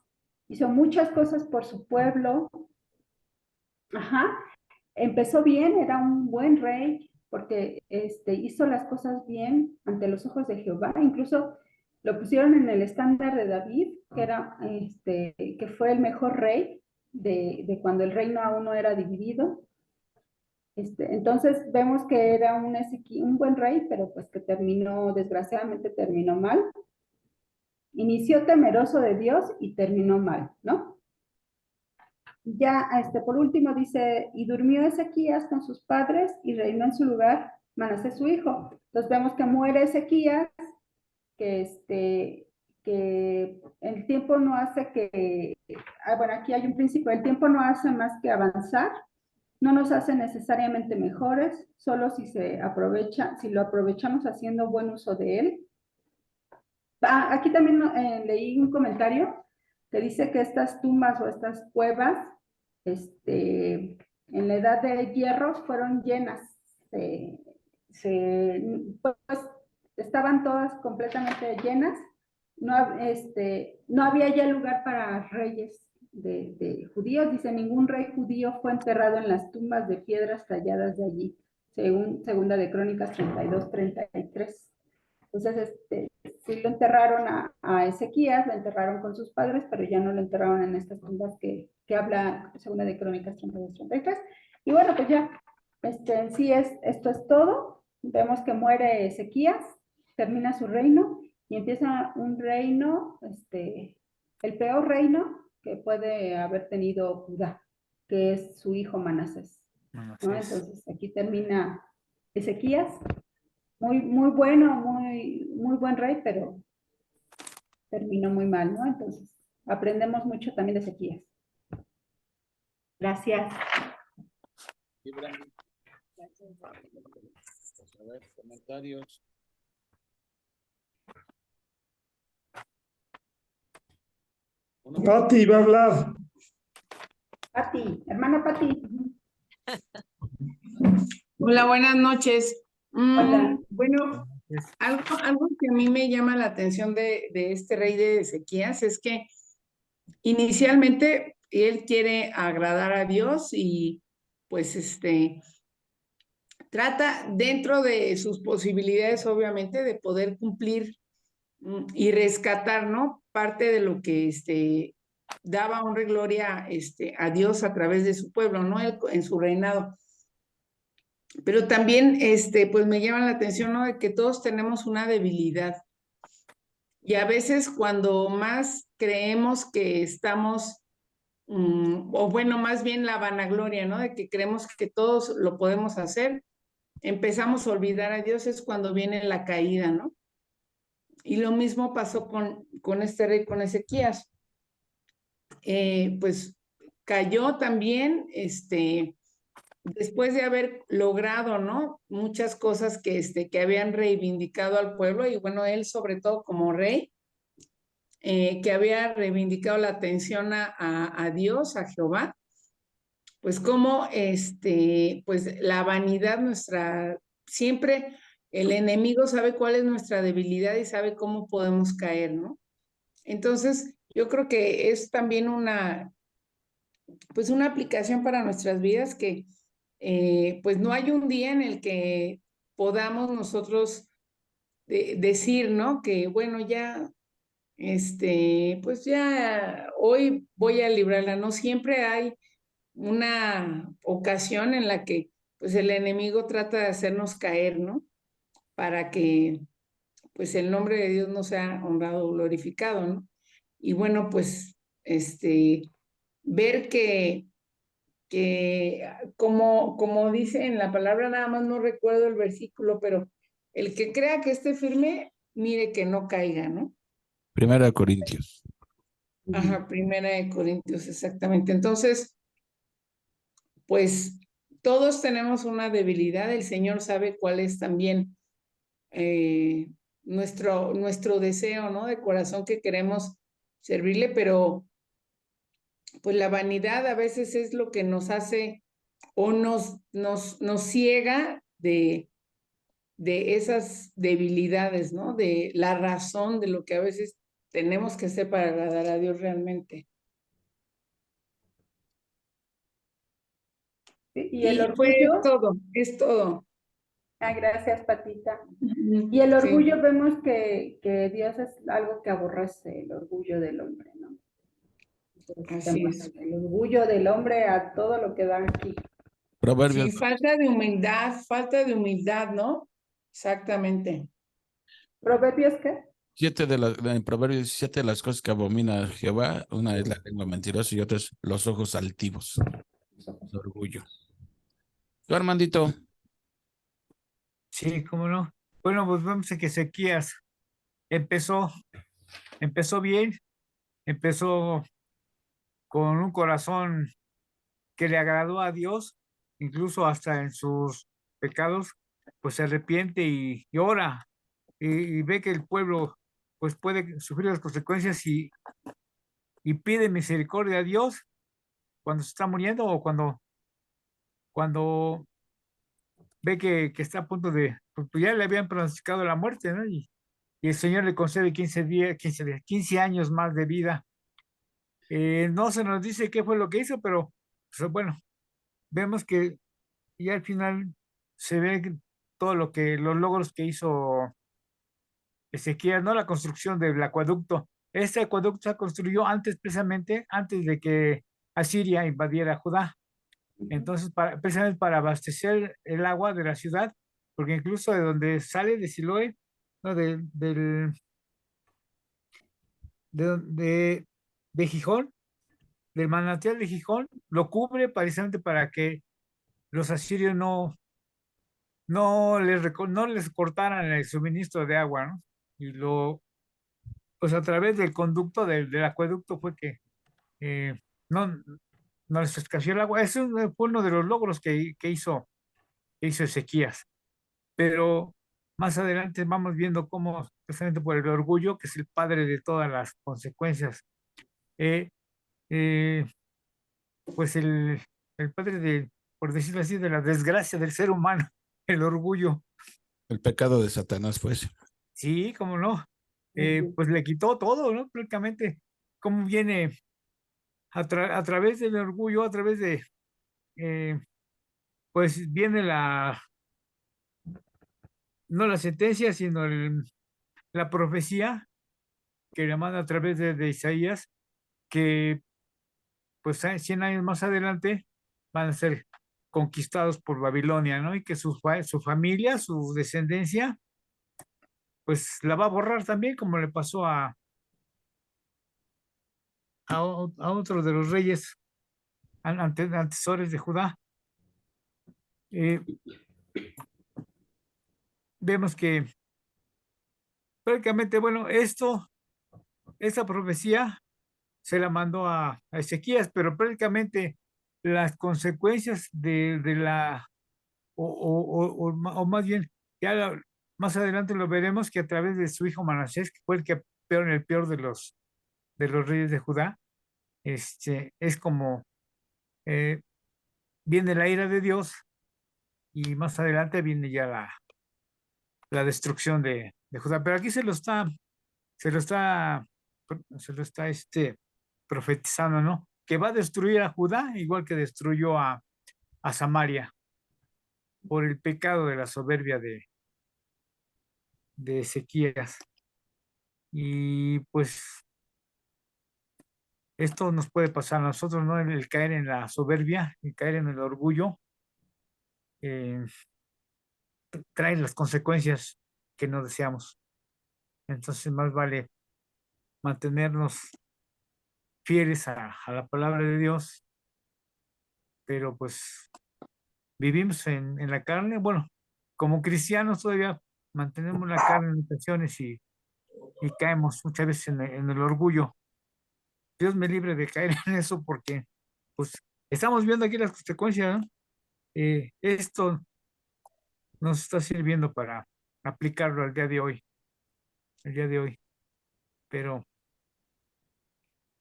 hizo muchas cosas por su pueblo. Empezó bien, era un buen rey, porque hizo las cosas bien ante los ojos de Jehová. Incluso lo pusieron en el estándar de David, que fue el mejor rey de cuando el reino aún no era dividido. Entonces vemos que era un buen rey, pero pues que desgraciadamente terminó mal. Inició temeroso de Dios y terminó mal, ¿no? Ya, por último dice, y durmió Ezequías con sus padres y reinó en su lugar Manasés su hijo. Entonces vemos que muere Ezequías, que el tiempo no hace bueno, aquí hay un principio, el tiempo no hace más que avanzar, no nos hace necesariamente mejores, solo si lo aprovechamos haciendo buen uso de él. Aquí también leí un comentario que dice que estas tumbas o estas cuevas, en la edad de hierro fueron llenas, pues estaban todas completamente llenas, no había ya lugar para reyes de judíos, dice, ningún rey judío fue enterrado en las tumbas de piedras talladas de allí, según Segunda de Crónicas 32:33. Entonces, sí lo enterraron a Ezequías, lo enterraron con sus padres, pero ya no lo enterraron en estas tumbas que habla Segunda de Crónicas 32:33. Y bueno, pues ya, en sí esto es todo. Vemos que muere Ezequías, termina su reino y empieza un reino, el peor reino que puede haber tenido Judá, que es su hijo Manasés, ¿no? Entonces, aquí termina Ezequías. Muy, muy bueno, muy, muy buen rey, pero terminó muy mal, ¿no? Entonces, aprendemos mucho también de Ezequías. Gracias. A ver, comentarios. Pati va a hablar. Pati, hermana Pati. Hola, buenas noches. Hola. Bueno, algo que a mí me llama la atención de este rey de Ezequías es que inicialmente él quiere agradar a Dios y pues trata dentro de sus posibilidades, obviamente, de poder cumplir y rescatar, ¿no? Parte de lo que daba honra y gloria a Dios a través de su pueblo, ¿no? Él, en su reinado. Pero también, pues me llama la atención, ¿no? De que todos tenemos una debilidad. Y a veces cuando más creemos que estamos, o bueno, más bien la vanagloria, ¿no? De que creemos que todos lo podemos hacer, empezamos a olvidar a Dios, es cuando viene la caída, ¿no? Y lo mismo pasó con este rey, con Ezequías. Pues cayó también, después de haber logrado, ¿no? Muchas cosas que habían reivindicado al pueblo y bueno, él sobre todo como rey, que había reivindicado la atención a Dios, a Jehová, pues como, pues la vanidad nuestra, siempre el enemigo sabe cuál es nuestra debilidad y sabe cómo podemos caer, ¿no? Entonces, yo creo que es también pues una aplicación para nuestras vidas que pues no hay un día en el que podamos nosotros decir, ¿no? Que bueno, ya, pues ya hoy voy a librarla, ¿no? Siempre hay una ocasión en la que pues el enemigo trata de hacernos caer, ¿no? Para que pues el nombre de Dios no sea honrado o glorificado, ¿no? Y bueno, pues ver que como dice en la palabra, nada más no recuerdo el versículo, pero el que crea que esté firme, mire que no caiga, ¿no? Primera de Corintios. Ajá, Primera de Corintios, exactamente. Entonces, pues todos tenemos una debilidad, el Señor sabe cuál es también nuestro deseo, ¿no? De corazón que queremos servirle, pero pues la vanidad a veces es lo que nos hace o nos ciega de esas debilidades, ¿no? De la razón de lo que a veces tenemos que hacer para agradar a Dios realmente. Sí, y el Fue orgullo, es todo. gracias, Patita. Y el Sí, orgullo vemos que Dios es algo que aborrece, el orgullo del hombre, ¿no? así es. El orgullo del hombre a todo lo que da aquí. Proverbios, Sí, falta de humildad, ¿no? Exactamente. ¿Proverbios qué? en Proverbios 7 de las cosas que abomina Jehová, una es la lengua mentirosa y otra es los ojos altivos, el orgullo. ¿Tú, Armandito? Sí, cómo no. Bueno, pues vemos que Ezequías empezó, empezó bien, empezó con un corazón que le agradó a Dios, incluso hasta en sus pecados, pues se arrepiente y ora y ve que el pueblo pues puede sufrir las consecuencias y pide misericordia a Dios cuando se está muriendo o cuando ve que está a punto pues ya le habían pronosticado la muerte, ¿no? Y el Señor le concede 15 años más de vida. No se nos dice qué fue lo que hizo, pero pues, bueno, vemos que ya al final se ve todo los logros que hizo Ezequiel, ¿no? La construcción del acueducto. Este acueducto se construyó precisamente antes de que Asiria invadiera Judá. Entonces, precisamente para abastecer el agua de la ciudad, porque incluso de donde sale de Siloé, ¿no? De Gijón, del manantial de Gijón, lo cubre precisamente para que los asirios no les cortaran el suministro de agua, ¿no? Y pues a través del conducto del acueducto fue que eh, no, no les escaseó el agua. Eso fue uno de los logros que hizo Ezequías. Pero más adelante vamos viendo cómo, precisamente por el orgullo, que es el padre de todas las consecuencias, eh, eh, pues el padre por decirlo así, de la desgracia del ser humano, el orgullo. El pecado de Satanás fue ese. Sí, cómo no. Pues le quitó todo, ¿no? Prácticamente, cómo viene a través del orgullo, a través de, pues viene no la sentencia, sino la profecía que le manda a través de Isaías, que pues 100 años más adelante van a ser conquistados por Babilonia, ¿no? Y que su familia, su descendencia, pues la va a borrar también, como le pasó a otro de los reyes antecesores de Judá. Vemos que prácticamente, bueno, esta profecía se la mandó a Ezequías, pero prácticamente las consecuencias de la, o más bien, ya más adelante lo veremos que a través de su hijo Manasés, que fue el peor de los reyes de Judá, es como viene la ira de Dios y más adelante viene ya la destrucción de Judá. Pero aquí se lo está, profetizando, ¿no? Que va a destruir a Judá, igual que destruyó a Samaria por el pecado de la soberbia de Ezequías. Y pues esto nos puede pasar a nosotros, ¿no? El caer en la soberbia, el caer en el orgullo, eh, trae las consecuencias que no deseamos. Entonces más vale mantenernos fieles a la palabra de Dios, pero pues vivimos en la carne. Bueno, como cristianos todavía mantenemos la carne en ocasiones y caemos muchas veces en el orgullo. Dios me libre de caer en eso porque pues estamos viendo aquí las consecuencias, ¿no? Esto nos está sirviendo para aplicarlo al día de hoy, el día de hoy. Pero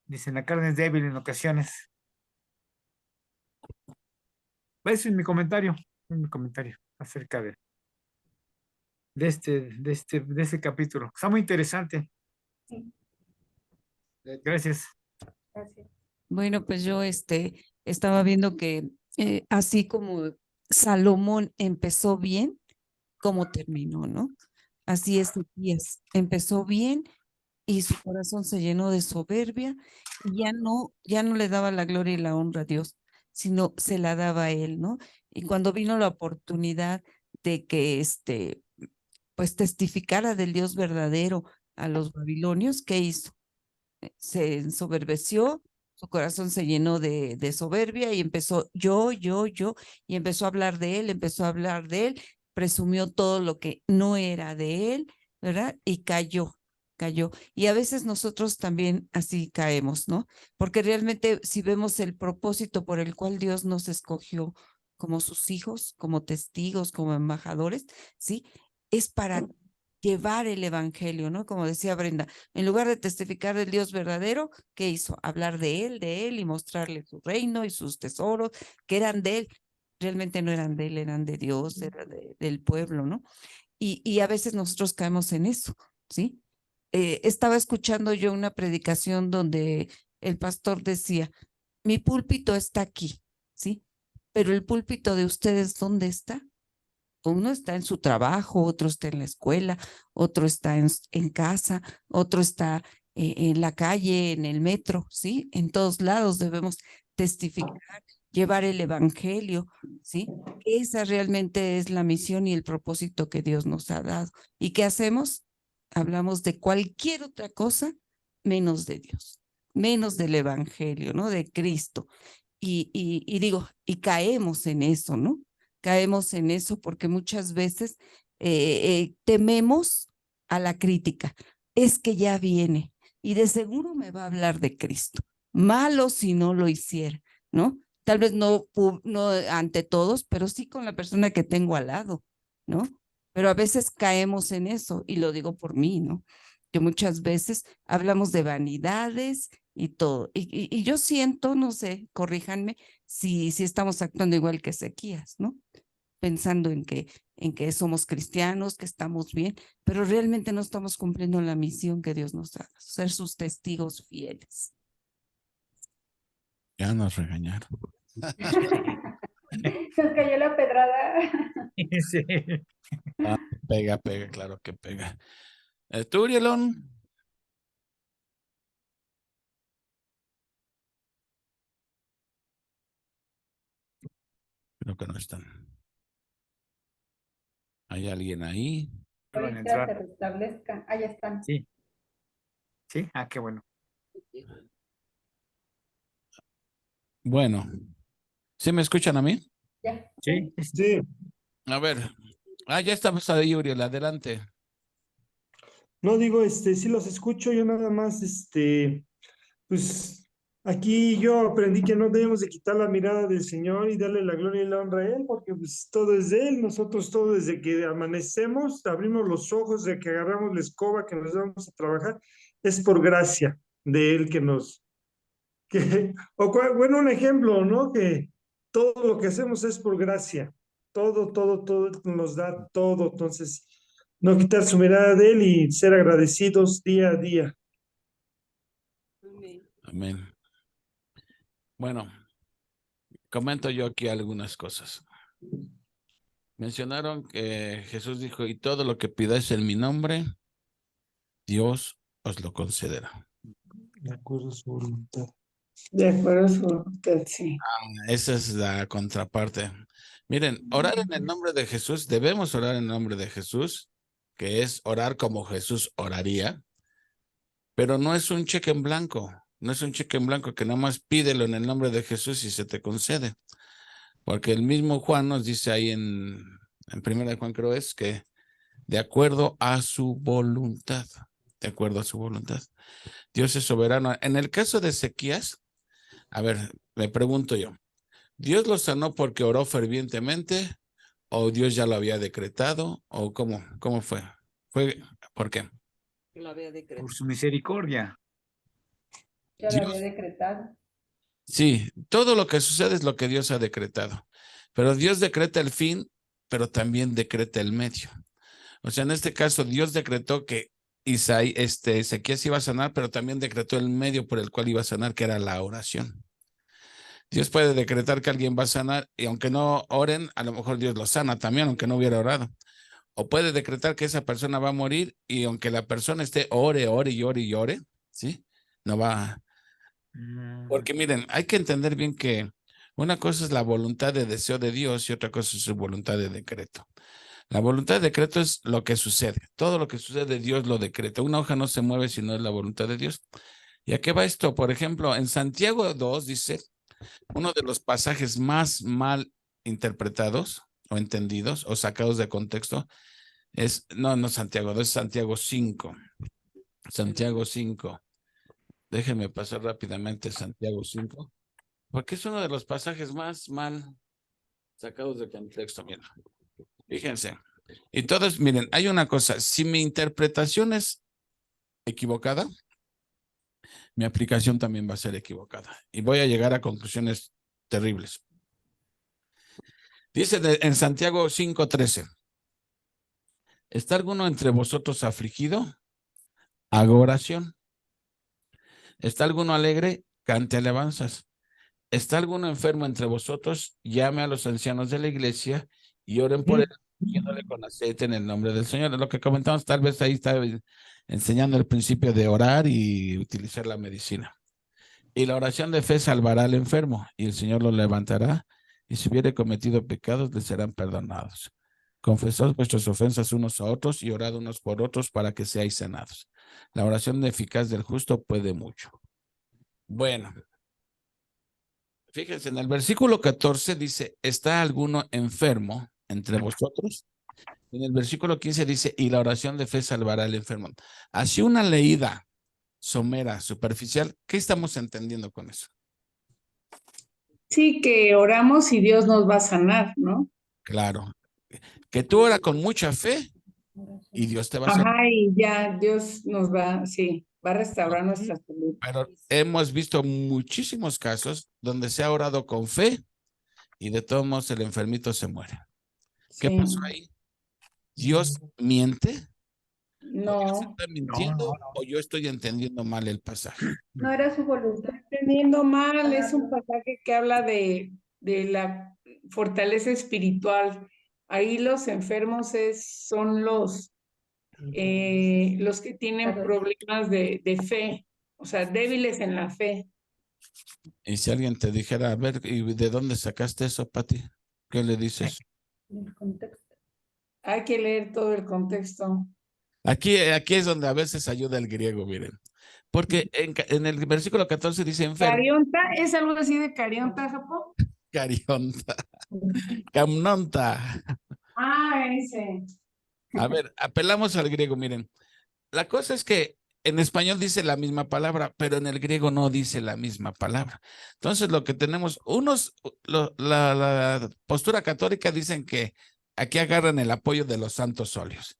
dicen, la carne es débil en ocasiones. Ese es mi comentario acerca de este capítulo. Está muy interesante. Sí, Gracias. gracias. Bueno, pues yo estaba viendo que así como Salomón empezó bien, como terminó, ¿no? Así es, Ezequías empezó bien y su corazón se llenó de soberbia y ya no le daba la gloria y la honra a Dios, sino se la daba a él, ¿no? Y cuando vino la oportunidad de que pues testificara del Dios verdadero a los babilonios, ¿qué hizo? Se ensoberbeció, su corazón se llenó de soberbia y empezó y empezó a hablar de él, presumió todo lo que no era de él, ¿verdad? Y cayó. Y a veces nosotros también así caemos, ¿no? Porque realmente si vemos el propósito por el cual Dios nos escogió como sus hijos, como testigos, como embajadores, ¿sí? Es para llevar el evangelio, ¿no? Como decía Brenda, en lugar de testificar del Dios verdadero, ¿qué hizo? Hablar de él y mostrarle su reino y sus tesoros, que eran de él. Realmente no eran de él, eran de Dios, era del pueblo, ¿no? Y a veces nosotros caemos en eso, ¿sí? Estaba escuchando yo una predicación donde el pastor decía, mi púlpito está aquí, ¿sí? Pero el púlpito de ustedes, ¿dónde está? Uno está en su trabajo, otro está en la escuela, otro está en casa, otro está en la calle, en el metro, ¿sí? En todos lados debemos testificar, llevar el evangelio, ¿sí? Esa realmente es la misión y el propósito que Dios nos ha dado. ¿Y qué hacemos? Hablamos de cualquier otra cosa menos de Dios, menos del evangelio, ¿no? De Cristo. Y digo, y caemos en eso, ¿no? Caemos en eso porque muchas veces tememos a la crítica. Es que ya viene y de seguro me va a hablar de Cristo. Malo si no lo hiciera, ¿no? Tal vez no ante todos, pero sí con la persona que tengo al lado, ¿no? Pero a veces caemos en eso y lo digo por mí, ¿no? Que muchas veces hablamos de vanidades y todo. Y yo siento, no sé, corríjanme, si estamos actuando igual que Ezequías, ¿no? Pensando en que somos cristianos, que estamos bien, pero realmente no estamos cumpliendo la misión que Dios nos da, ser sus testigos fieles. Ya nos regañaron. Nos cayó la pedrada. Sí. Ah, pega, claro que pega. ¿Tú, Urielón? Creo que no están. ¿Hay alguien ahí? Van a Ahorita entrar. se restablezcan. Ahí están. Sí. Sí, qué bueno. Bueno, ¿sí me escuchan a mí? Ya. Sí. Sí, A ver. Ya estamos ahí, Uriel, adelante. no digo, sí los escucho, yo nada más, pues aquí yo aprendí que no debemos de quitar la mirada del Señor y darle la gloria y la honra a Él, porque pues todo es de Él, nosotros todo desde que amanecemos, abrimos los ojos, de que agarramos la escoba, que nos vamos a trabajar, es por gracia de Él que nos, bueno, un ejemplo, ¿no? Que todo lo que hacemos es por gracia, todo nos da todo, entonces no quitar su mirada de Él y ser agradecidos día a día. Amén. Bueno, comento yo aquí algunas cosas. Mencionaron que Jesús dijo, y todo lo que pidáis en mi nombre, Dios os lo concederá. De acuerdo a su voluntad. De acuerdo a su voluntad, sí. Esa es la contraparte. Miren, orar en el nombre de Jesús, debemos orar en el nombre de Jesús, que es orar como Jesús oraría, pero no es un cheque en blanco, no es un cheque en blanco que nada más pídelo en el nombre de Jesús y se te concede. Porque el mismo Juan nos dice ahí en Primera de Juan, creo es que de acuerdo a su voluntad, de acuerdo a su voluntad. Dios es soberano. En el caso de Ezequías, a ver, me pregunto yo, ¿Dios lo sanó porque oró fervientemente o Dios ya lo había decretado o cómo fue? ¿Por qué? Por su misericordia. Ya lo había Dios, decretado. sí, todo lo que sucede es lo que Dios ha decretado, pero Dios decreta el fin, pero también decreta el medio. O sea, en este caso, Dios decretó que Ezequías iba a sanar, pero también decretó el medio por el cual iba a sanar, que era la oración. Dios puede decretar que alguien va a sanar y aunque no oren, a lo mejor Dios lo sana también, aunque no hubiera orado. O puede decretar que esa persona va a morir y aunque la persona esté ore, ¿sí? No va. Porque miren, hay que entender bien que una cosa es la voluntad de deseo de Dios y otra cosa es su voluntad de decreto. La voluntad de decreto es lo que sucede. Todo lo que sucede, Dios lo decreta. Una hoja no se mueve si no es la voluntad de Dios. ¿Y a qué va esto? Por ejemplo, en Santiago 2 dice, uno de los pasajes más mal interpretados o entendidos o sacados de contexto es, no Santiago 2, es Santiago 5. Santiago 5. Déjenme pasar rápidamente Santiago 5, porque es uno de los pasajes más mal sacados de contexto. Miren, fíjense. Y todos, miren, hay una cosa, si mi interpretación es equivocada, mi aplicación también va a ser equivocada y voy a llegar a conclusiones terribles. Dice en Santiago 5:13, ¿está alguno entre vosotros afligido? Haga oración. ¿Está alguno alegre? Cante alabanzas. ¿Está alguno enfermo entre vosotros? Llame a los ancianos de la iglesia y oren por él, ungiéndole con aceite en el nombre del Señor. Lo que comentamos, tal vez ahí está enseñando el principio de orar y utilizar la medicina. Y la oración de fe salvará al enfermo y el Señor lo levantará y si hubiere cometido pecados le serán perdonados. Confesad vuestras ofensas unos a otros y orad unos por otros para que seáis sanados. La oración eficaz del justo puede mucho. Bueno, fíjense, en el versículo 14 dice, ¿está alguno enfermo entre vosotros? En el versículo 15 dice, y la oración de fe salvará al enfermo. Así una leída somera, superficial, ¿qué estamos entendiendo con eso? Sí, que oramos y Dios nos va a sanar, ¿no? Claro, que tú oras con mucha fe y Dios te va a sanar. Ajá, y ya Dios nos va, sí, va a restaurar nuestra salud. Pero hemos visto muchísimos casos donde se ha orado con fe y de todos modos el enfermito se muere. ¿Qué Sí. pasó ahí? ¿Dios miente? ¿O Dios No, está mintiendo? ¿O yo estoy entendiendo mal el pasaje? No era su voluntad. entendiendo mal, es un pasaje que habla de la fortaleza espiritual. Ahí los enfermos son los que tienen problemas de fe, o sea, débiles en la fe. Y si alguien te dijera, a ver, ¿y de dónde sacaste eso, Pati? ¿Qué le dices? El contexto. Hay que leer todo el contexto. Aquí es donde a veces ayuda el griego, miren. Porque en el versículo 14 dice enfermo, ¿Carionta? ¿Es algo así de Carionta, Japón? carionta, camnonta. Ah, ese. A ver, apelamos al griego, miren. La cosa es que en español dice la misma palabra, pero en el griego no dice la misma palabra. Entonces, lo que tenemos, la postura católica dicen que aquí agarran el apoyo de los santos óleos.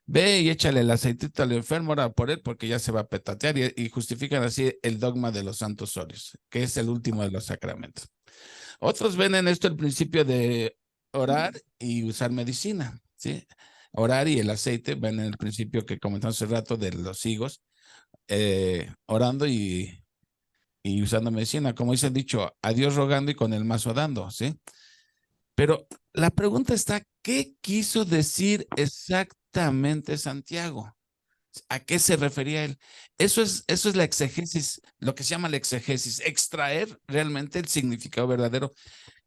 Ve y échale el aceitito al enfermo, ora por él, porque ya se va a petatear, y justifican así el dogma de los santos óleos, que es el último de los sacramentos. Otros ven en esto el principio de orar y usar medicina, ¿sí? Orar y el aceite, ven en el principio que comentamos hace rato de los higos, orando y usando medicina, como dice el dicho, a Dios rogando y con el mazo dando, ¿sí? Pero la pregunta está, ¿qué quiso decir exactamente Santiago? ¿A qué se refería él? Eso es la exegesis, lo que se llama la exegesis, extraer realmente el significado verdadero.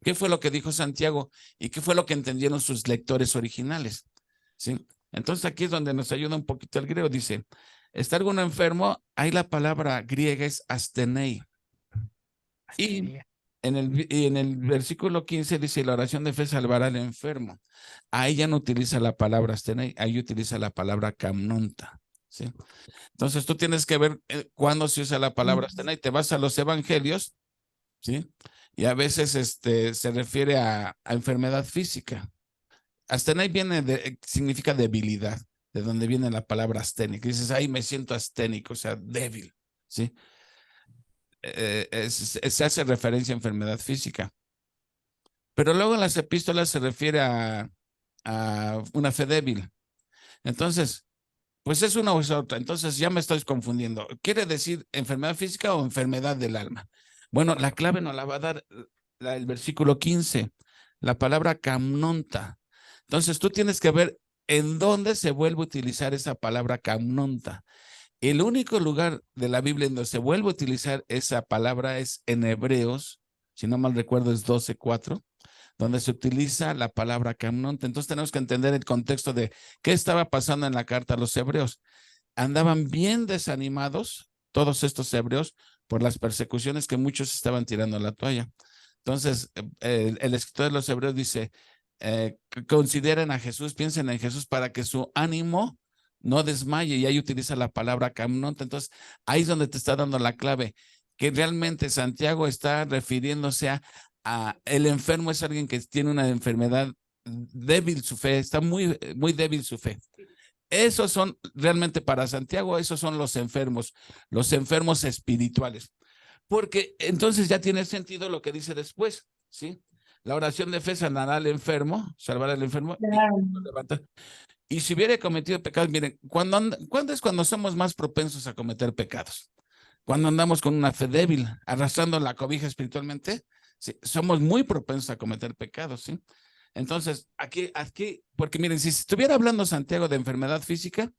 ¿Qué fue lo que dijo Santiago y qué fue lo que entendieron sus lectores originales? ¿Sí? Entonces aquí es donde nos ayuda un poquito el griego. Dice, ¿está alguno enfermo? Ahí la palabra griega es astenei. Y en el versículo 15 dice, la oración de fe salvará al enfermo. Ahí ya no utiliza la palabra astenei, ahí utiliza la palabra camnonta. ¿Sí? Entonces tú tienes que ver cuándo se usa la palabra astenei. Te vas a los evangelios, ¿sí? Y a veces se refiere a enfermedad física. Astenei significa debilidad, de donde viene la palabra asténico. Dices, ay, me siento asténico, o sea, débil, ¿sí? Se hace referencia a enfermedad física. Pero luego en las epístolas se refiere a una fe débil. Entonces, pues es una o es otra. Entonces ya me estoy confundiendo. ¿Quiere decir enfermedad física o enfermedad del alma? Bueno, la clave nos la va a dar el versículo 15, la palabra camnonta. Entonces tú tienes que ver en dónde se vuelve a utilizar esa palabra camnonta. El único lugar de la Biblia en donde se vuelve a utilizar esa palabra es en Hebreos, si no mal recuerdo es 12:4, donde se utiliza la palabra camnonta. Entonces tenemos que entender el contexto de qué estaba pasando en la carta a los hebreos. Andaban bien desanimados todos estos hebreos por las persecuciones que muchos estaban tirando a la toalla. Entonces, el escritor de los hebreos dice, consideren a Jesús, piensen en Jesús para que su ánimo no desmaye, y ahí utiliza la palabra camnonta. Entonces, ahí es donde te está dando la clave, que realmente Santiago está refiriéndose a el enfermo es alguien que tiene una enfermedad débil su fe, está muy, muy débil su fe. Esos son realmente para Santiago, esos son los enfermos espirituales. Porque entonces ya tiene sentido lo que dice después, ¿sí? La oración de fe sanará al enfermo, salvará al enfermo y levantar. Y si hubiera cometido pecados, miren, ¿cuándo es cuando somos más propensos a cometer pecados? Cuando andamos con una fe débil, arrastrando la cobija espiritualmente, ¿sí? Somos muy propensos a cometer pecados, ¿sí? Entonces, aquí, porque miren, si estuviera hablando Santiago de enfermedad física,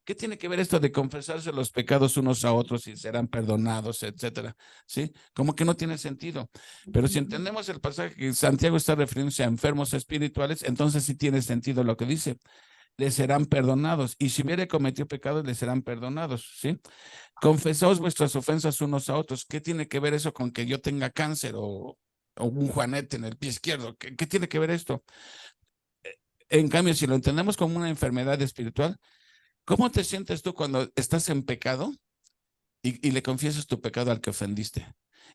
¿qué tiene que ver esto de confesarse los pecados unos a otros y serán perdonados, etcétera? ¿Sí? Como que no tiene sentido. Pero si entendemos el pasaje que Santiago está refiriéndose a enfermos espirituales, entonces sí tiene sentido lo que dice. Les serán perdonados. Y si hubiere cometido pecados, les serán perdonados, ¿sí? Confesaos vuestras ofensas unos a otros. ¿Qué tiene que ver eso con que yo tenga cáncer o un juanete en el pie izquierdo? ¿Qué tiene que ver esto? En cambio, si lo entendemos como una enfermedad espiritual, ¿cómo te sientes tú cuando estás en pecado y le confiesas tu pecado al que ofendiste?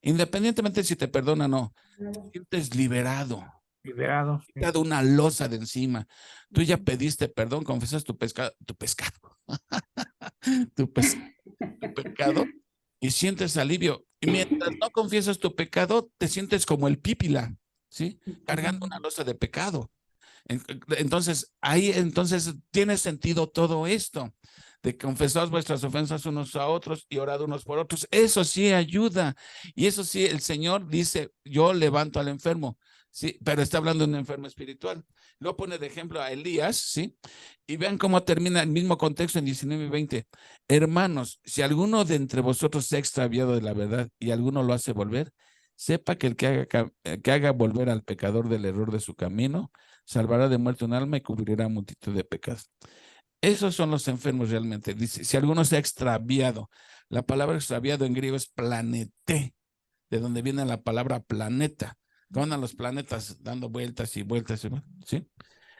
Independientemente si te perdona o no, te sientes liberado. Liberado. Sí. Quitado una losa de encima. Tú ya pediste perdón, confesas tu pecado y sientes alivio. Y mientras no confiesas tu pecado, te sientes como el pípila, ¿sí? Cargando una losa de pecado. Entonces, ahí entonces tiene sentido todo esto, de confesar vuestras ofensas unos a otros y orad unos por otros. Eso sí ayuda. Y eso sí, el Señor dice, yo levanto al enfermo. Sí, pero está hablando de un enfermo espiritual. Lo pone de ejemplo a Elías, ¿sí? Y vean cómo termina el mismo contexto en 19 y 20. Hermanos, si alguno de entre vosotros se ha extraviado de la verdad y alguno lo hace volver, sepa que el que haga volver al pecador del error de su camino, salvará de muerte un alma y cubrirá multitud de pecados. Esos son los enfermos realmente. Dice, si alguno se ha extraviado, la palabra extraviado en griego es planete, de donde viene la palabra planeta. ¿Cómo andan los planetas dando vueltas y vueltas? ¿Sí?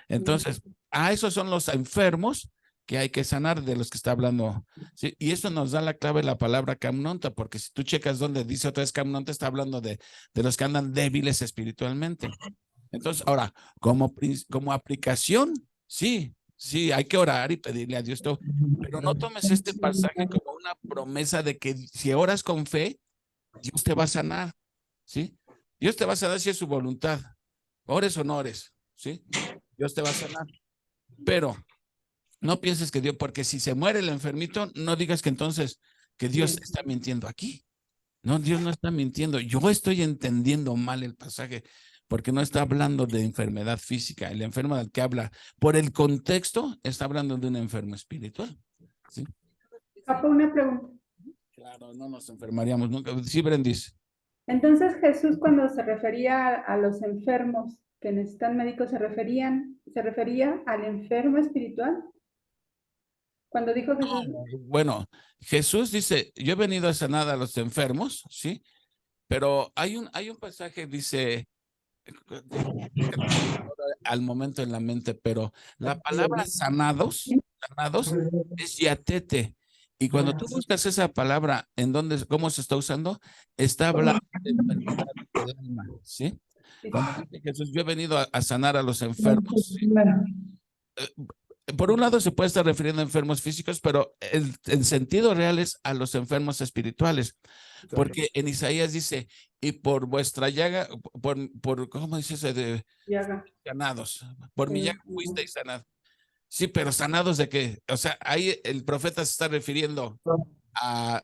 Entonces, a esos son los enfermos que hay que sanar, de los que está hablando. ¿Sí? Y eso nos da la clave la palabra camnonta, porque si tú checas donde dice otra vez camnonta, está hablando de los que andan débiles espiritualmente. Entonces, ahora, como aplicación, sí, hay que orar y pedirle a Dios todo, pero no tomes este pasaje como una promesa de que si oras con fe, Dios te va a sanar, ¿sí? Dios te va a sanar si es su voluntad, ores o no ores, ¿sí? Dios te va a sanar, pero no pienses que Dios, porque si se muere el enfermito, no digas que entonces que Dios está mintiendo aquí. No, Dios no está mintiendo. Yo estoy entendiendo mal el pasaje porque no está hablando de enfermedad física. El enfermo del que habla, por el contexto, está hablando de un enfermo espiritual. ¿Sí? Papá, una pregunta. Claro, no nos enfermaríamos nunca. Sí, Brendis. Entonces Jesús, cuando se refería a los enfermos que necesitan médicos, ¿se refería al enfermo espiritual? Cuando dijo Jesús, Bueno, Jesús dice, yo he venido a sanar a los enfermos, ¿sí? Pero hay un pasaje, dice, al momento en la mente, pero la palabra sanados es yatete. Y cuando tú buscas esa palabra, ¿en dónde, cómo se está usando? Está hablando de enfermedad del alma, ¿sí? Cuando dice Jesús, yo he venido a sanar a los enfermos, ¿sí? Por un lado se puede estar refiriendo a enfermos físicos, pero el sentido real es a los enfermos espirituales, porque en Isaías dice, y por vuestra llaga, ¿cómo dice ese de Llaga. sanados? Por mi llaga fuisteis sanados. Sí, pero ¿sanados de qué? O sea, ahí el profeta se está refiriendo a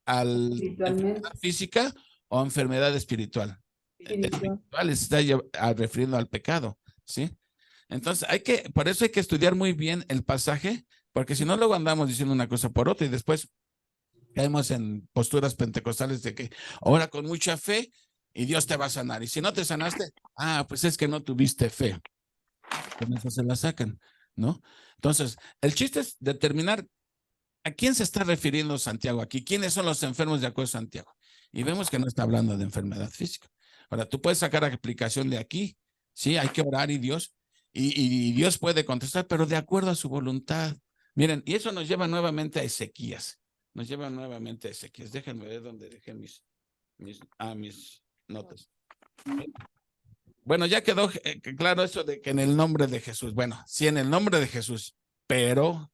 enfermedad física o enfermedad espiritual. Espiritual se está refiriendo al pecado, ¿sí? Entonces, por eso hay que estudiar muy bien el pasaje, porque si no, luego andamos diciendo una cosa por otra y después caemos en posturas pentecostales de que ora con mucha fe y Dios te va a sanar. Y si no te sanaste, pues es que no tuviste fe. Con eso se la sacan, ¿no? Entonces, el chiste es determinar a quién se está refiriendo Santiago aquí, quiénes son los enfermos de acuerdo a Santiago. Y vemos que no está hablando de enfermedad física. Ahora, tú puedes sacar aplicación de aquí, sí, hay que orar y Dios puede contestar, pero de acuerdo a su voluntad. Miren, y eso nos lleva nuevamente a Ezequías. Déjenme ver dónde dejé mis notas. Bueno, ya quedó claro eso de que en el nombre de Jesús. Bueno, sí, en el nombre de Jesús, pero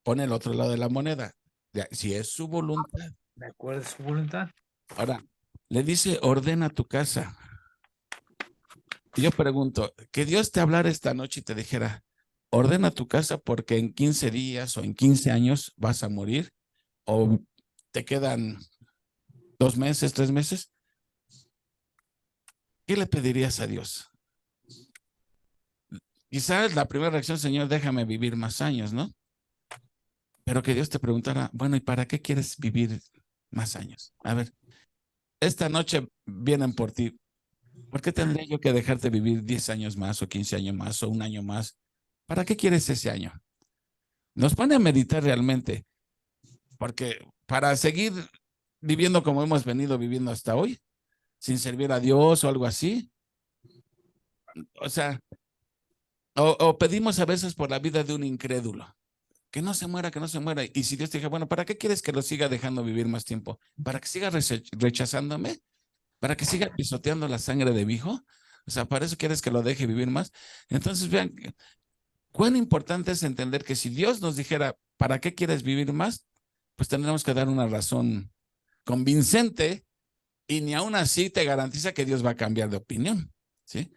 pone el otro lado de la moneda. Si es su voluntad. ¿De acuerdo a su voluntad? Ahora, le dice, ordena tu casa. Y yo pregunto, que Dios te hablara esta noche y te dijera, ordena tu casa porque en 15 días o en 15 años vas a morir o te quedan 2 meses, 3 meses. ¿Qué le pedirías a Dios? Quizás la primera reacción, Señor, déjame vivir más años, ¿no? Pero que Dios te preguntara, bueno, ¿y para qué quieres vivir más años? A ver, esta noche vienen por ti. ¿Por qué tendría yo que dejarte vivir 10 años más o 15 años más o un año más? ¿Para qué quieres ese año? Nos pone a meditar realmente, porque para seguir viviendo como hemos venido viviendo hasta hoy, sin servir a Dios o algo así, o sea, o pedimos a veces por la vida de un incrédulo, que no se muera, que no se muera. Y si Dios te dice, bueno, ¿para qué quieres que lo siga dejando vivir más tiempo? ¿Para que siga rechazándome? ¿Para que siga pisoteando la sangre de mi hijo? O sea, ¿para eso quieres que lo deje vivir más? Entonces, vean, cuán importante es entender que si Dios nos dijera, ¿para qué quieres vivir más? Pues tendremos que dar una razón convincente y ni aún así te garantiza que Dios va a cambiar de opinión, ¿sí?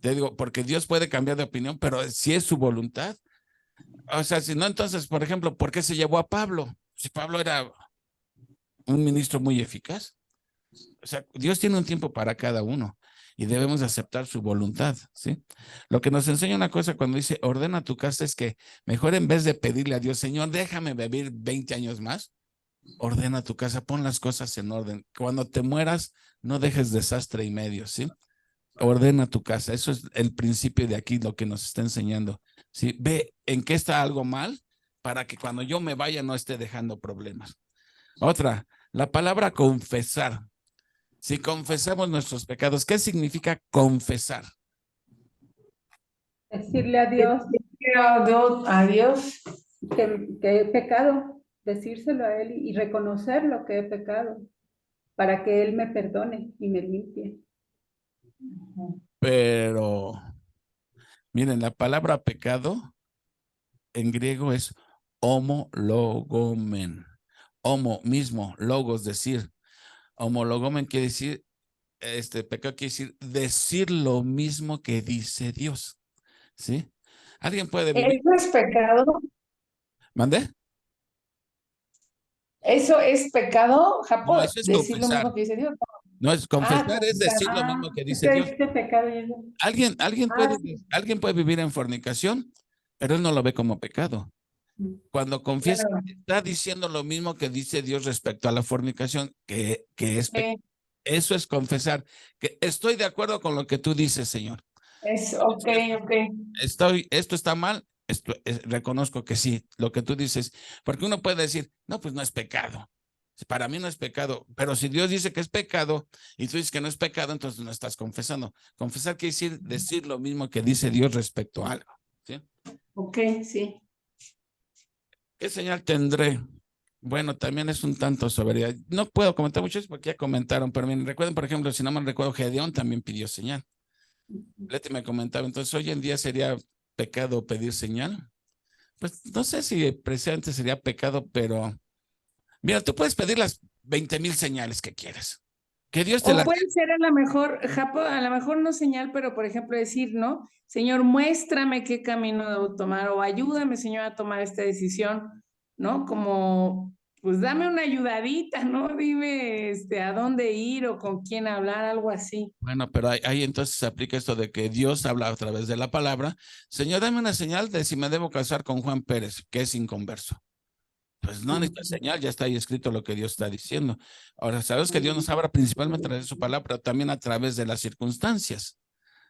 Te digo, porque Dios puede cambiar de opinión, pero si es su voluntad. O sea, si no, entonces, por ejemplo, ¿por qué se llevó a Pablo? Si Pablo era un ministro muy eficaz. O sea, Dios tiene un tiempo para cada uno y debemos aceptar su voluntad, ¿sí? Lo que nos enseña una cosa cuando dice, ordena tu casa, es que mejor en vez de pedirle a Dios, Señor, déjame vivir 20 años más, ordena tu casa, pon las cosas en orden. Cuando te mueras, no dejes desastre y medio, ¿sí? Ordena tu casa. Eso es el principio de aquí, lo que nos está enseñando. ¿Sí? Ve en qué está algo mal para que cuando yo me vaya no esté dejando problemas. Otra, la palabra confesar. Si confesamos nuestros pecados, ¿qué significa confesar? Decirle a Dios A Dios. que he pecado, decírselo a Él y reconocer lo que he pecado para que Él me perdone y me limpie. Pero, miren, la palabra pecado en griego es homologomen. Homo mismo, logos, decir. Homologomen quiere decir, pecado quiere decir lo mismo que dice Dios. ¿Sí? ¿Alguien puede vivir? ¿Eso es pecado? ¿Mande? ¿Eso es pecado, No, Japo? eso es Decir lo confesar. mismo que dice Dios. No es confesar, es Confesar. decir lo mismo que dice Este, Dios. este pecado y eso. Alguien puede vivir en fornicación, pero él no lo ve como pecado. Cuando confiesa, Claro. está diciendo lo mismo que dice Dios respecto a la fornicación, que es pecado. Eso es confesar, que estoy de acuerdo con lo que tú dices, Señor. Ok. Esto está mal, reconozco que sí, lo que tú dices, porque uno puede decir, no, pues no es pecado. Para mí no es pecado, pero si Dios dice que es pecado y tú dices que no es pecado, entonces no estás confesando. Confesar quiere decir lo mismo que dice Dios respecto a algo. ¿Sí? Ok, sí. ¿Qué señal tendré? Bueno, también es un tanto soberbia. No puedo comentar mucho porque ya comentaron, pero miren, recuerden, por ejemplo, si no me recuerdo, Gedeón también pidió señal. Leti me comentaba, entonces hoy en día sería pecado pedir señal. Pues no sé si precisamente sería pecado, pero mira, tú puedes pedir las 20,000 señales que quieras. Que Dios te O las... puede ser a lo mejor, Japo, a lo mejor no señal, pero por ejemplo decir, ¿no? Señor, muéstrame qué camino debo tomar o ayúdame, Señor, a tomar esta decisión, ¿no? Como, pues dame una ayudadita, ¿no? Dime, a dónde ir o con quién hablar, algo así. Bueno, pero ahí entonces se aplica esto de que Dios habla a través de la palabra. Señor, dame una señal de si me debo casar con Juan Pérez, que es inconverso. Pues no necesita señal, ya está ahí escrito lo que Dios está diciendo. Ahora, sabes que Dios nos habla principalmente a través de su palabra, pero también a través de las circunstancias.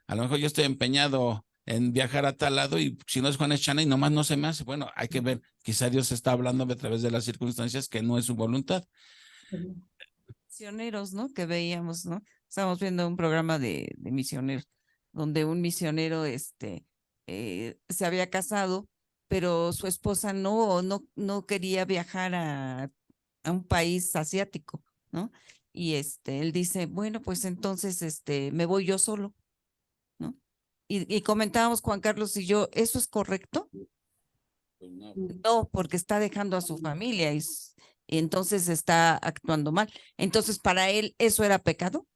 A lo mejor yo estoy empeñado en viajar a tal lado y si no es Juan Echana y nomás no se me hace. Bueno, hay que ver, quizá Dios está hablando a través de las circunstancias que no es su voluntad. Misioneros, ¿no? Que veíamos, ¿no? Estábamos viendo un programa de misioneros, donde un misionero, se había casado, pero su esposa no quería viajar a un país asiático, ¿no? Y él dice, bueno, pues entonces, me voy yo solo, ¿no? Y comentábamos Juan Carlos y yo, ¿eso es correcto? Pues no. No, porque está dejando a su familia y entonces está actuando mal. Entonces, para él, ¿eso era pecado?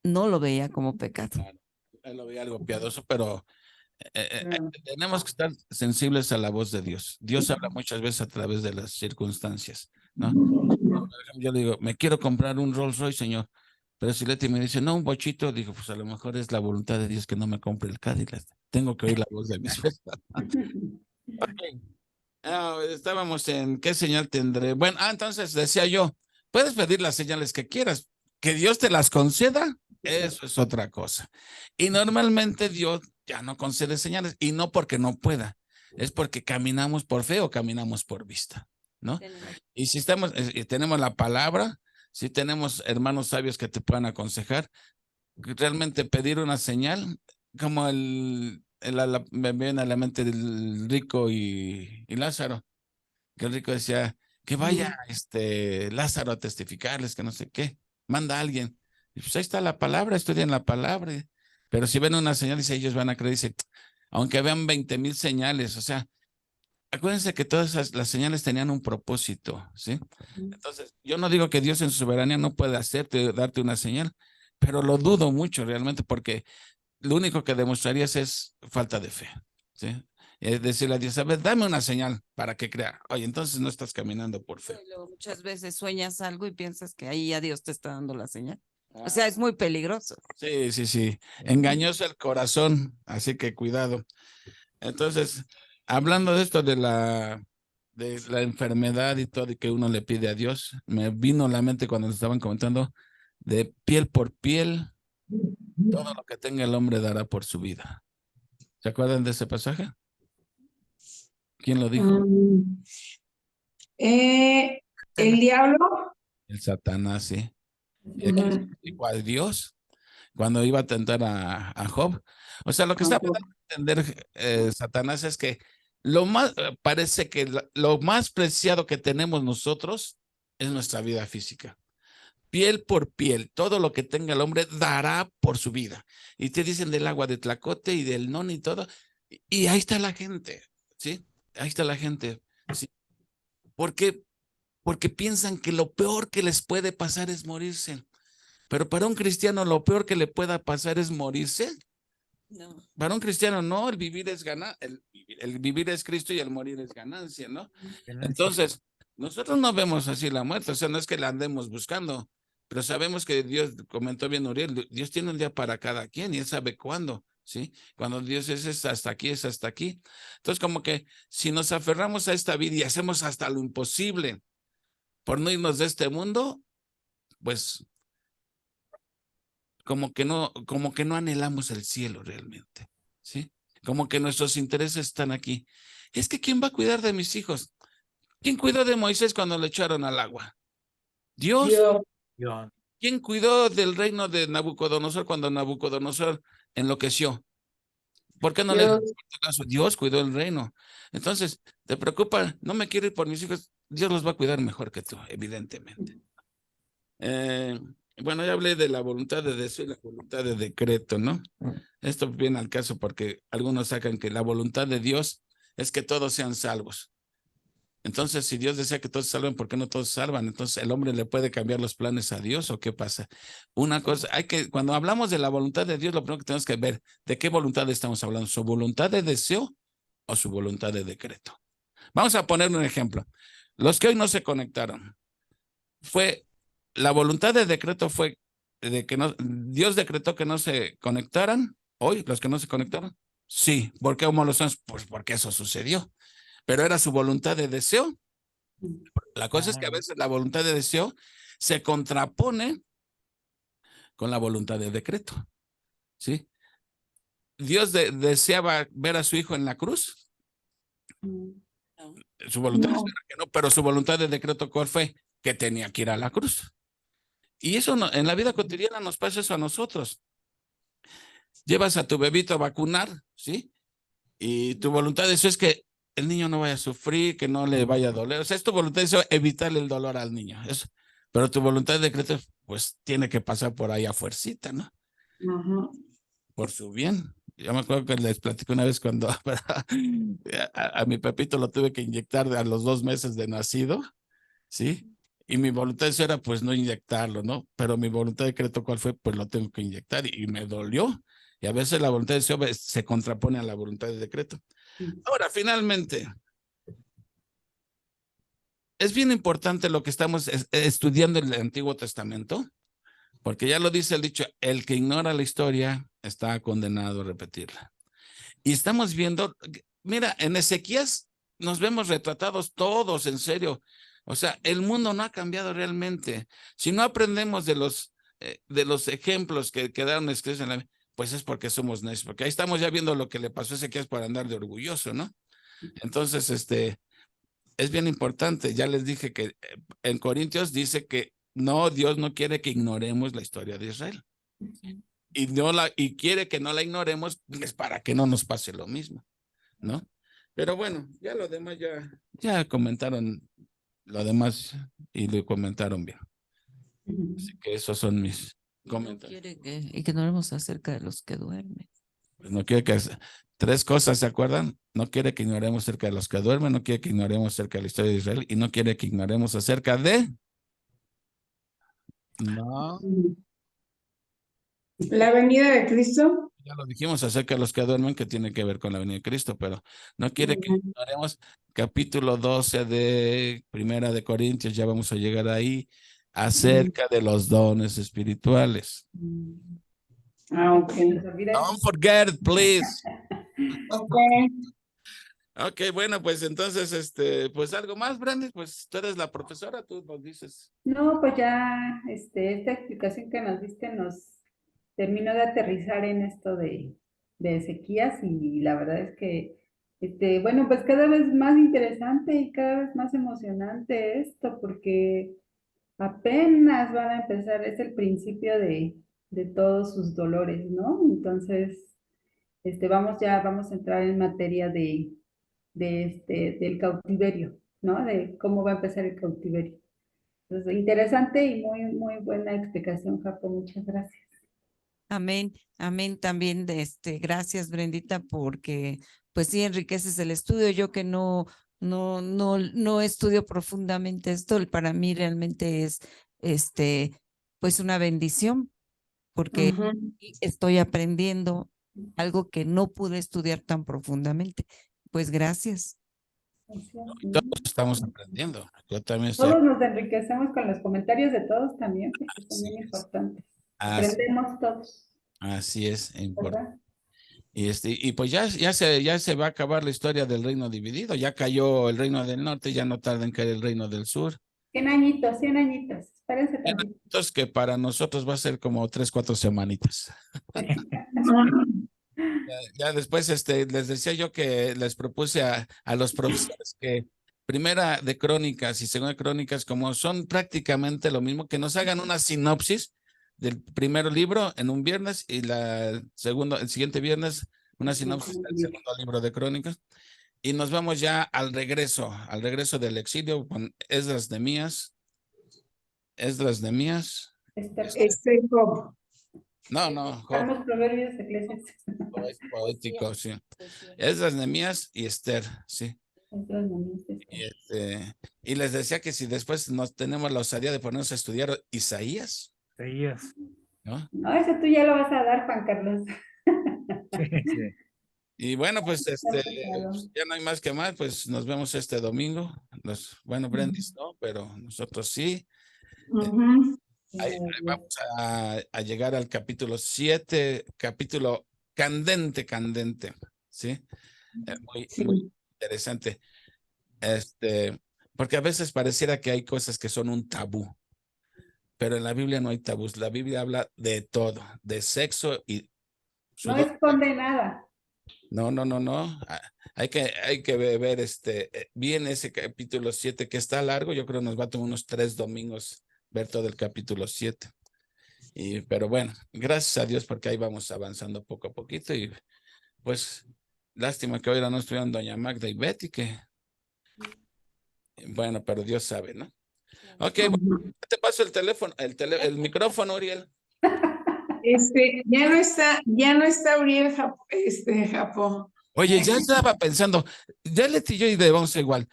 No lo veía como pecado. Claro, él lo veía algo piadoso, pero tenemos que estar sensibles a la voz de Dios. Dios habla muchas veces a través de las circunstancias, ¿no? Yo le digo, me quiero comprar un Rolls Royce, Señor. Pero si Leti me dice, no, un bochito, digo, pues a lo mejor es la voluntad de Dios que no me compre el Cadillac. Tengo que oír la voz de mi esposa. Ok. Estábamos en ¿qué señal tendré? Bueno, entonces decía yo, puedes pedir las señales que quieras, que Dios te las conceda, eso es otra cosa. Y normalmente Dios ya no concede señales, y no porque no pueda, es porque caminamos por fe o caminamos por vista, ¿no? Y si tenemos la palabra, si tenemos hermanos sabios que te puedan aconsejar, realmente pedir una señal, como me viene a la mente del rico y Lázaro, que el rico decía, que vaya Lázaro a testificarles, que no sé qué, manda a alguien. Y pues ahí está la palabra, estudian la palabra, pero si ven una señal, dice, ellos van a creer, dice, aunque vean 20,000 señales, o sea, acuérdense que todas las señales tenían un propósito, ¿sí? Entonces, yo no digo que Dios en su soberanía no pueda darte una señal, pero lo dudo mucho realmente porque lo único que demostrarías es falta de fe, ¿sí? Es decirle a Dios, a ver, dame una señal para que crea. Oye, entonces no estás caminando por fe. Y luego muchas veces sueñas algo y piensas que ahí ya Dios te está dando la señal. O sea, es muy peligroso. Sí, sí, sí. Engañoso el corazón, así que cuidado. Entonces, hablando de esto de la enfermedad y todo, y que uno le pide a Dios, me vino a la mente cuando lo estaban comentando, de piel por piel, todo lo que tenga el hombre dará por su vida. ¿Se acuerdan de ese pasaje? ¿Quién lo dijo? El diablo. El Satanás, sí. Y aquí dijo a Dios cuando iba a tentar a Job. O sea, lo que está dando a entender Satanás es que parece que lo más preciado que tenemos nosotros es nuestra vida física. Piel por piel, todo lo que tenga el hombre dará por su vida. Y te dicen del agua de Tlacote y del non y todo. Y ahí está la gente, ¿sí? Ahí está la gente, ¿sí? Porque piensan que lo peor que les puede pasar es morirse. Pero para un cristiano lo peor que le pueda pasar es morirse. No. Para un cristiano no, el vivir es el vivir es Cristo y el morir es ganancia, ¿no? Entonces, nosotros no vemos así la muerte, o sea, no es que la andemos buscando, pero sabemos que Dios, comentó bien Uriel, Dios tiene un día para cada quien y Él sabe cuándo, ¿sí? Cuando Dios es hasta aquí, es hasta aquí. Entonces, como que si nos aferramos a esta vida y hacemos hasta lo imposible por no irnos de este mundo, pues como que no anhelamos el cielo realmente, ¿sí? Como que nuestros intereses están aquí. Es que ¿quién va a cuidar de mis hijos? ¿Quién cuidó de Moisés cuando le echaron al agua? Dios. ¿Quién cuidó del reino de Nabucodonosor cuando Nabucodonosor enloqueció? ¿Por qué no le hizo caso? Dios cuidó el reino. Entonces, ¿te preocupa? No me quiero ir por mis hijos. Dios los va a cuidar mejor que tú, evidentemente. Bueno, ya hablé de la voluntad de deseo y la voluntad de decreto, ¿no? Esto viene al caso porque algunos sacan que la voluntad de Dios es que todos sean salvos. Entonces, si Dios desea que todos se salven, ¿por qué no todos se salvan? Entonces, ¿el hombre le puede cambiar los planes a Dios o qué pasa? Una cosa, cuando hablamos de la voluntad de Dios, lo primero que tenemos que ver, ¿de qué voluntad estamos hablando? ¿Su voluntad de deseo o su voluntad de decreto? Vamos a poner un ejemplo. Los que hoy no se conectaron, la voluntad de decreto fue de que Dios decretó que no se conectaran, hoy los que no se conectaron. Sí, ¿por qué como lo son? Pues porque eso sucedió. Pero era su voluntad de deseo. La cosa es que a veces la voluntad de deseo se contrapone con la voluntad de decreto, ¿sí? Dios deseaba ver a su hijo en la cruz. Su voluntad de deseo era que no, pero su voluntad de decreto, ¿cuál fue? Que tenía que ir a la cruz. Y eso en la vida cotidiana nos pasa eso a nosotros. Llevas a tu bebito a vacunar, ¿sí? Y tu voluntad de eso es que el niño no vaya a sufrir, que no le vaya a doler. O sea, es tu voluntad de eso, evitarle el dolor al niño. Eso. Pero tu voluntad de decreto, pues tiene que pasar por ahí a fuercita, ¿no? Por su bien. Yo me acuerdo que les platiqué una vez cuando a mi Pepito lo tuve que inyectar a los 2 meses de nacido, ¿sí? Y mi voluntad de eso era pues no inyectarlo, ¿no? Pero mi voluntad de decreto, ¿cuál fue? Pues lo tengo que inyectar y me dolió. Y a veces la voluntad de deseo se contrapone a la voluntad de decreto. Ahora, finalmente, es bien importante lo que estamos estudiando en el Antiguo Testamento, porque ya lo dice el dicho, el que ignora la historia está condenado a repetirla. Y estamos viendo, mira, en Ezequías nos vemos retratados todos, en serio. O sea, el mundo no ha cambiado realmente. Si no aprendemos de los ejemplos que quedaron escritos en la, pues es porque somos necios, porque ahí estamos ya viendo lo que le pasó a Ezequías por andar de orgulloso, ¿no? Entonces, es bien importante. Ya les dije que en Corintios dice que no, Dios no quiere que ignoremos la historia de Israel. Y quiere que no la ignoremos pues, para que no nos pase lo mismo, ¿no? Pero bueno, ya lo demás ya comentaron lo demás y lo comentaron bien. Así que esos son mis comentarios. No quiere que ignoremos acerca de los que duermen. Pues no quiere que 3 cosas, ¿se acuerdan? No quiere que ignoremos acerca de los que duermen, no quiere que ignoremos acerca de la historia de Israel y no quiere que ignoremos acerca de... No. La venida de Cristo. Ya lo dijimos acerca de los que duermen, que tiene que ver con la venida de Cristo, pero no quiere que Ujú. ignoremos capítulo 12 de Primera de Corintios, ya vamos a llegar ahí, acerca de los dones espirituales. Ah, ok. Nos olvida. Don't forget it, please. Ok. Ok, bueno, pues entonces, pues algo más, Brandy, pues tú eres la profesora, tú nos dices. No, pues ya esta explicación que nos diste nos terminó de aterrizar en esto de Ezequías y la verdad es que, bueno, pues cada vez más interesante y cada vez más emocionante esto porque apenas van a empezar, es el principio de todos sus dolores, ¿no? Entonces, vamos a entrar en materia del cautiverio, ¿no? De cómo va a empezar el cautiverio. Entonces, interesante y muy, muy buena explicación, Jaco. Muchas gracias. Amén, amén también, gracias Brendita, porque pues sí enriqueces el estudio. Yo que no estudio profundamente esto, para mí realmente es, pues una bendición, porque Ujú. estoy aprendiendo algo que no pude estudiar tan profundamente. Pues gracias. Gracias. Todos estamos aprendiendo. Yo también estoy. Todos nos enriquecemos con los comentarios de todos también, porque son Así bien es. importantes. Así, Aprendemos todos, así es, importante. ¿verdad? Y pues ya se va a acabar la historia del reino dividido. Ya cayó el reino del norte, ya no tarda en caer el reino del sur. 100 añitos, 100 añitos. Espérense tantito. Entonces, que para nosotros va a ser como 3, 4 semanitas. Ya después, les decía yo que les propuse a los profesores que primera de Crónicas y segunda de Crónicas, como son prácticamente lo mismo, que nos hagan una sinopsis del primer libro en un viernes y el siguiente viernes una sinopsis del segundo libro de Crónicas. Y nos vamos ya al regreso del exilio con Esdras, Nehemías. Job. No, Job, Salmos, proverbios, Eclesiastes. poético, sí. Esdras, Nehemías y Esther, sí. Esdras, Nehemías, Y, Esther. y les decía que si después nos tenemos la osadía de ponernos a estudiar Isaías, Seguías. ¿no? No, ese tú ya lo vas a dar, Juan Carlos. Sí, sí. Y bueno, pues Claro. ya no hay más que más, pues nos vemos este domingo. Bueno, Brendis, no, pero nosotros sí. Ujú. Ahí vamos a llegar al capítulo 7, capítulo candente, ¿sí? Muy, Sí. muy interesante. Porque a veces pareciera que hay cosas que son un tabú, pero en la Biblia no hay tabús. La Biblia habla de todo, de sexo y No sudor. esconde nada. No. Hay que ver bien ese capítulo 7 que está largo. Yo creo que nos va a tomar unos 3 domingos ver todo el capítulo 7. Pero bueno, gracias a Dios porque ahí vamos avanzando poco a poquito y pues lástima que hoy no estuvieron doña Magda y Betty, que bueno, pero Dios sabe, ¿no? Ok, bueno, Ujú. te paso el teléfono, el micrófono, Uriel. Ya no está Uriel Japón. Oye, ya estaba pensando, ya Leti y yo debemos igual,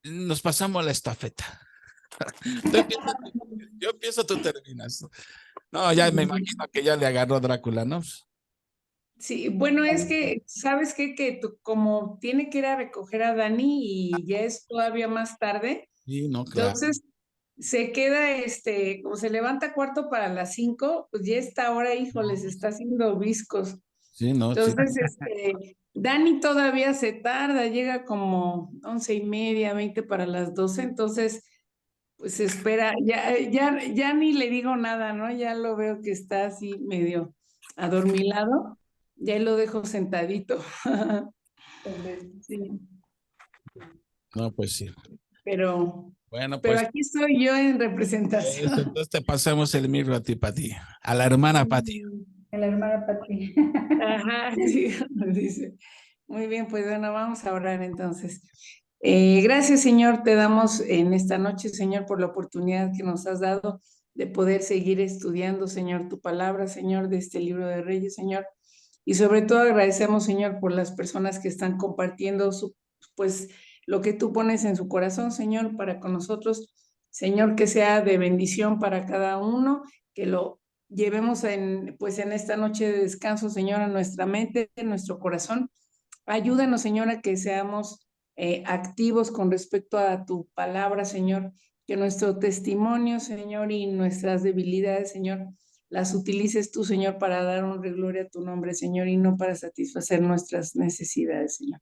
nos pasamos la estafeta. Yo empiezo, tú terminas. No, ya me imagino que ya le agarró Drácula, ¿no? Sí, bueno, es que, ¿sabes qué? Que como tiene que ir a recoger a Dani y ya es todavía más tarde, Sí, no, claro. entonces se queda, como se levanta cuarto para las 5, pues ya esta hora, híjoles, está haciendo viscos. Sí, no, sí. Entonces, Dani todavía se tarda, llega como 11:30, 20 para las 12, entonces, pues espera, ya ni le digo nada, ¿no? Ya lo veo que está así medio adormilado, ya lo dejo sentadito. Sí, No, pues sí. pero, Bueno, pero pues aquí estoy yo en representación. entonces te pasamos el micro a ti, Pati, a la hermana Pati. El hermano Pati. Ajá, sí, dice. Muy bien, pues bueno, vamos a orar entonces. Gracias, Señor, te damos en esta noche, Señor, por la oportunidad que nos has dado de poder seguir estudiando, Señor, tu palabra, Señor, de este libro de Reyes, Señor. Y sobre todo agradecemos, Señor, por las personas que están compartiendo pues lo que tú pones en su corazón, Señor, para con nosotros. Señor, que sea de bendición para cada uno, que lo llevemos pues en esta noche de descanso, Señor, a nuestra mente, a nuestro corazón. Ayúdanos, Señor, a que seamos activos con respecto a tu palabra, Señor, que nuestro testimonio, Señor, y nuestras debilidades, Señor, las utilices tú, Señor, para dar honra y gloria a tu nombre, Señor, y no para satisfacer nuestras necesidades, Señor.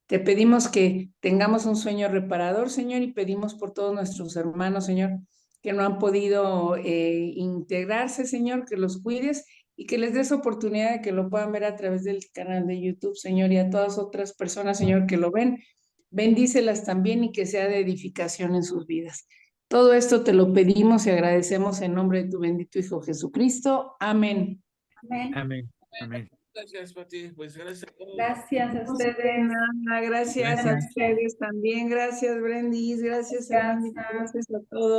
Te pedimos que tengamos un sueño reparador, Señor, y pedimos por todos nuestros hermanos, Señor, que no han podido integrarse, Señor, que los cuides y que les des oportunidad de que lo puedan ver a través del canal de YouTube, Señor, y a todas otras personas, Señor, que lo ven. Bendícelas también y que sea de edificación en sus vidas. Todo esto te lo pedimos y agradecemos en nombre de tu bendito Hijo Jesucristo. Amén. Amén. Amén. Amén. Gracias, Pati. Pues gracias a todos. Gracias a De ustedes. nada, gracias a Gracias. ustedes también. Gracias, Brendis. Gracias, hermanita. Gracias. Gracias a todos.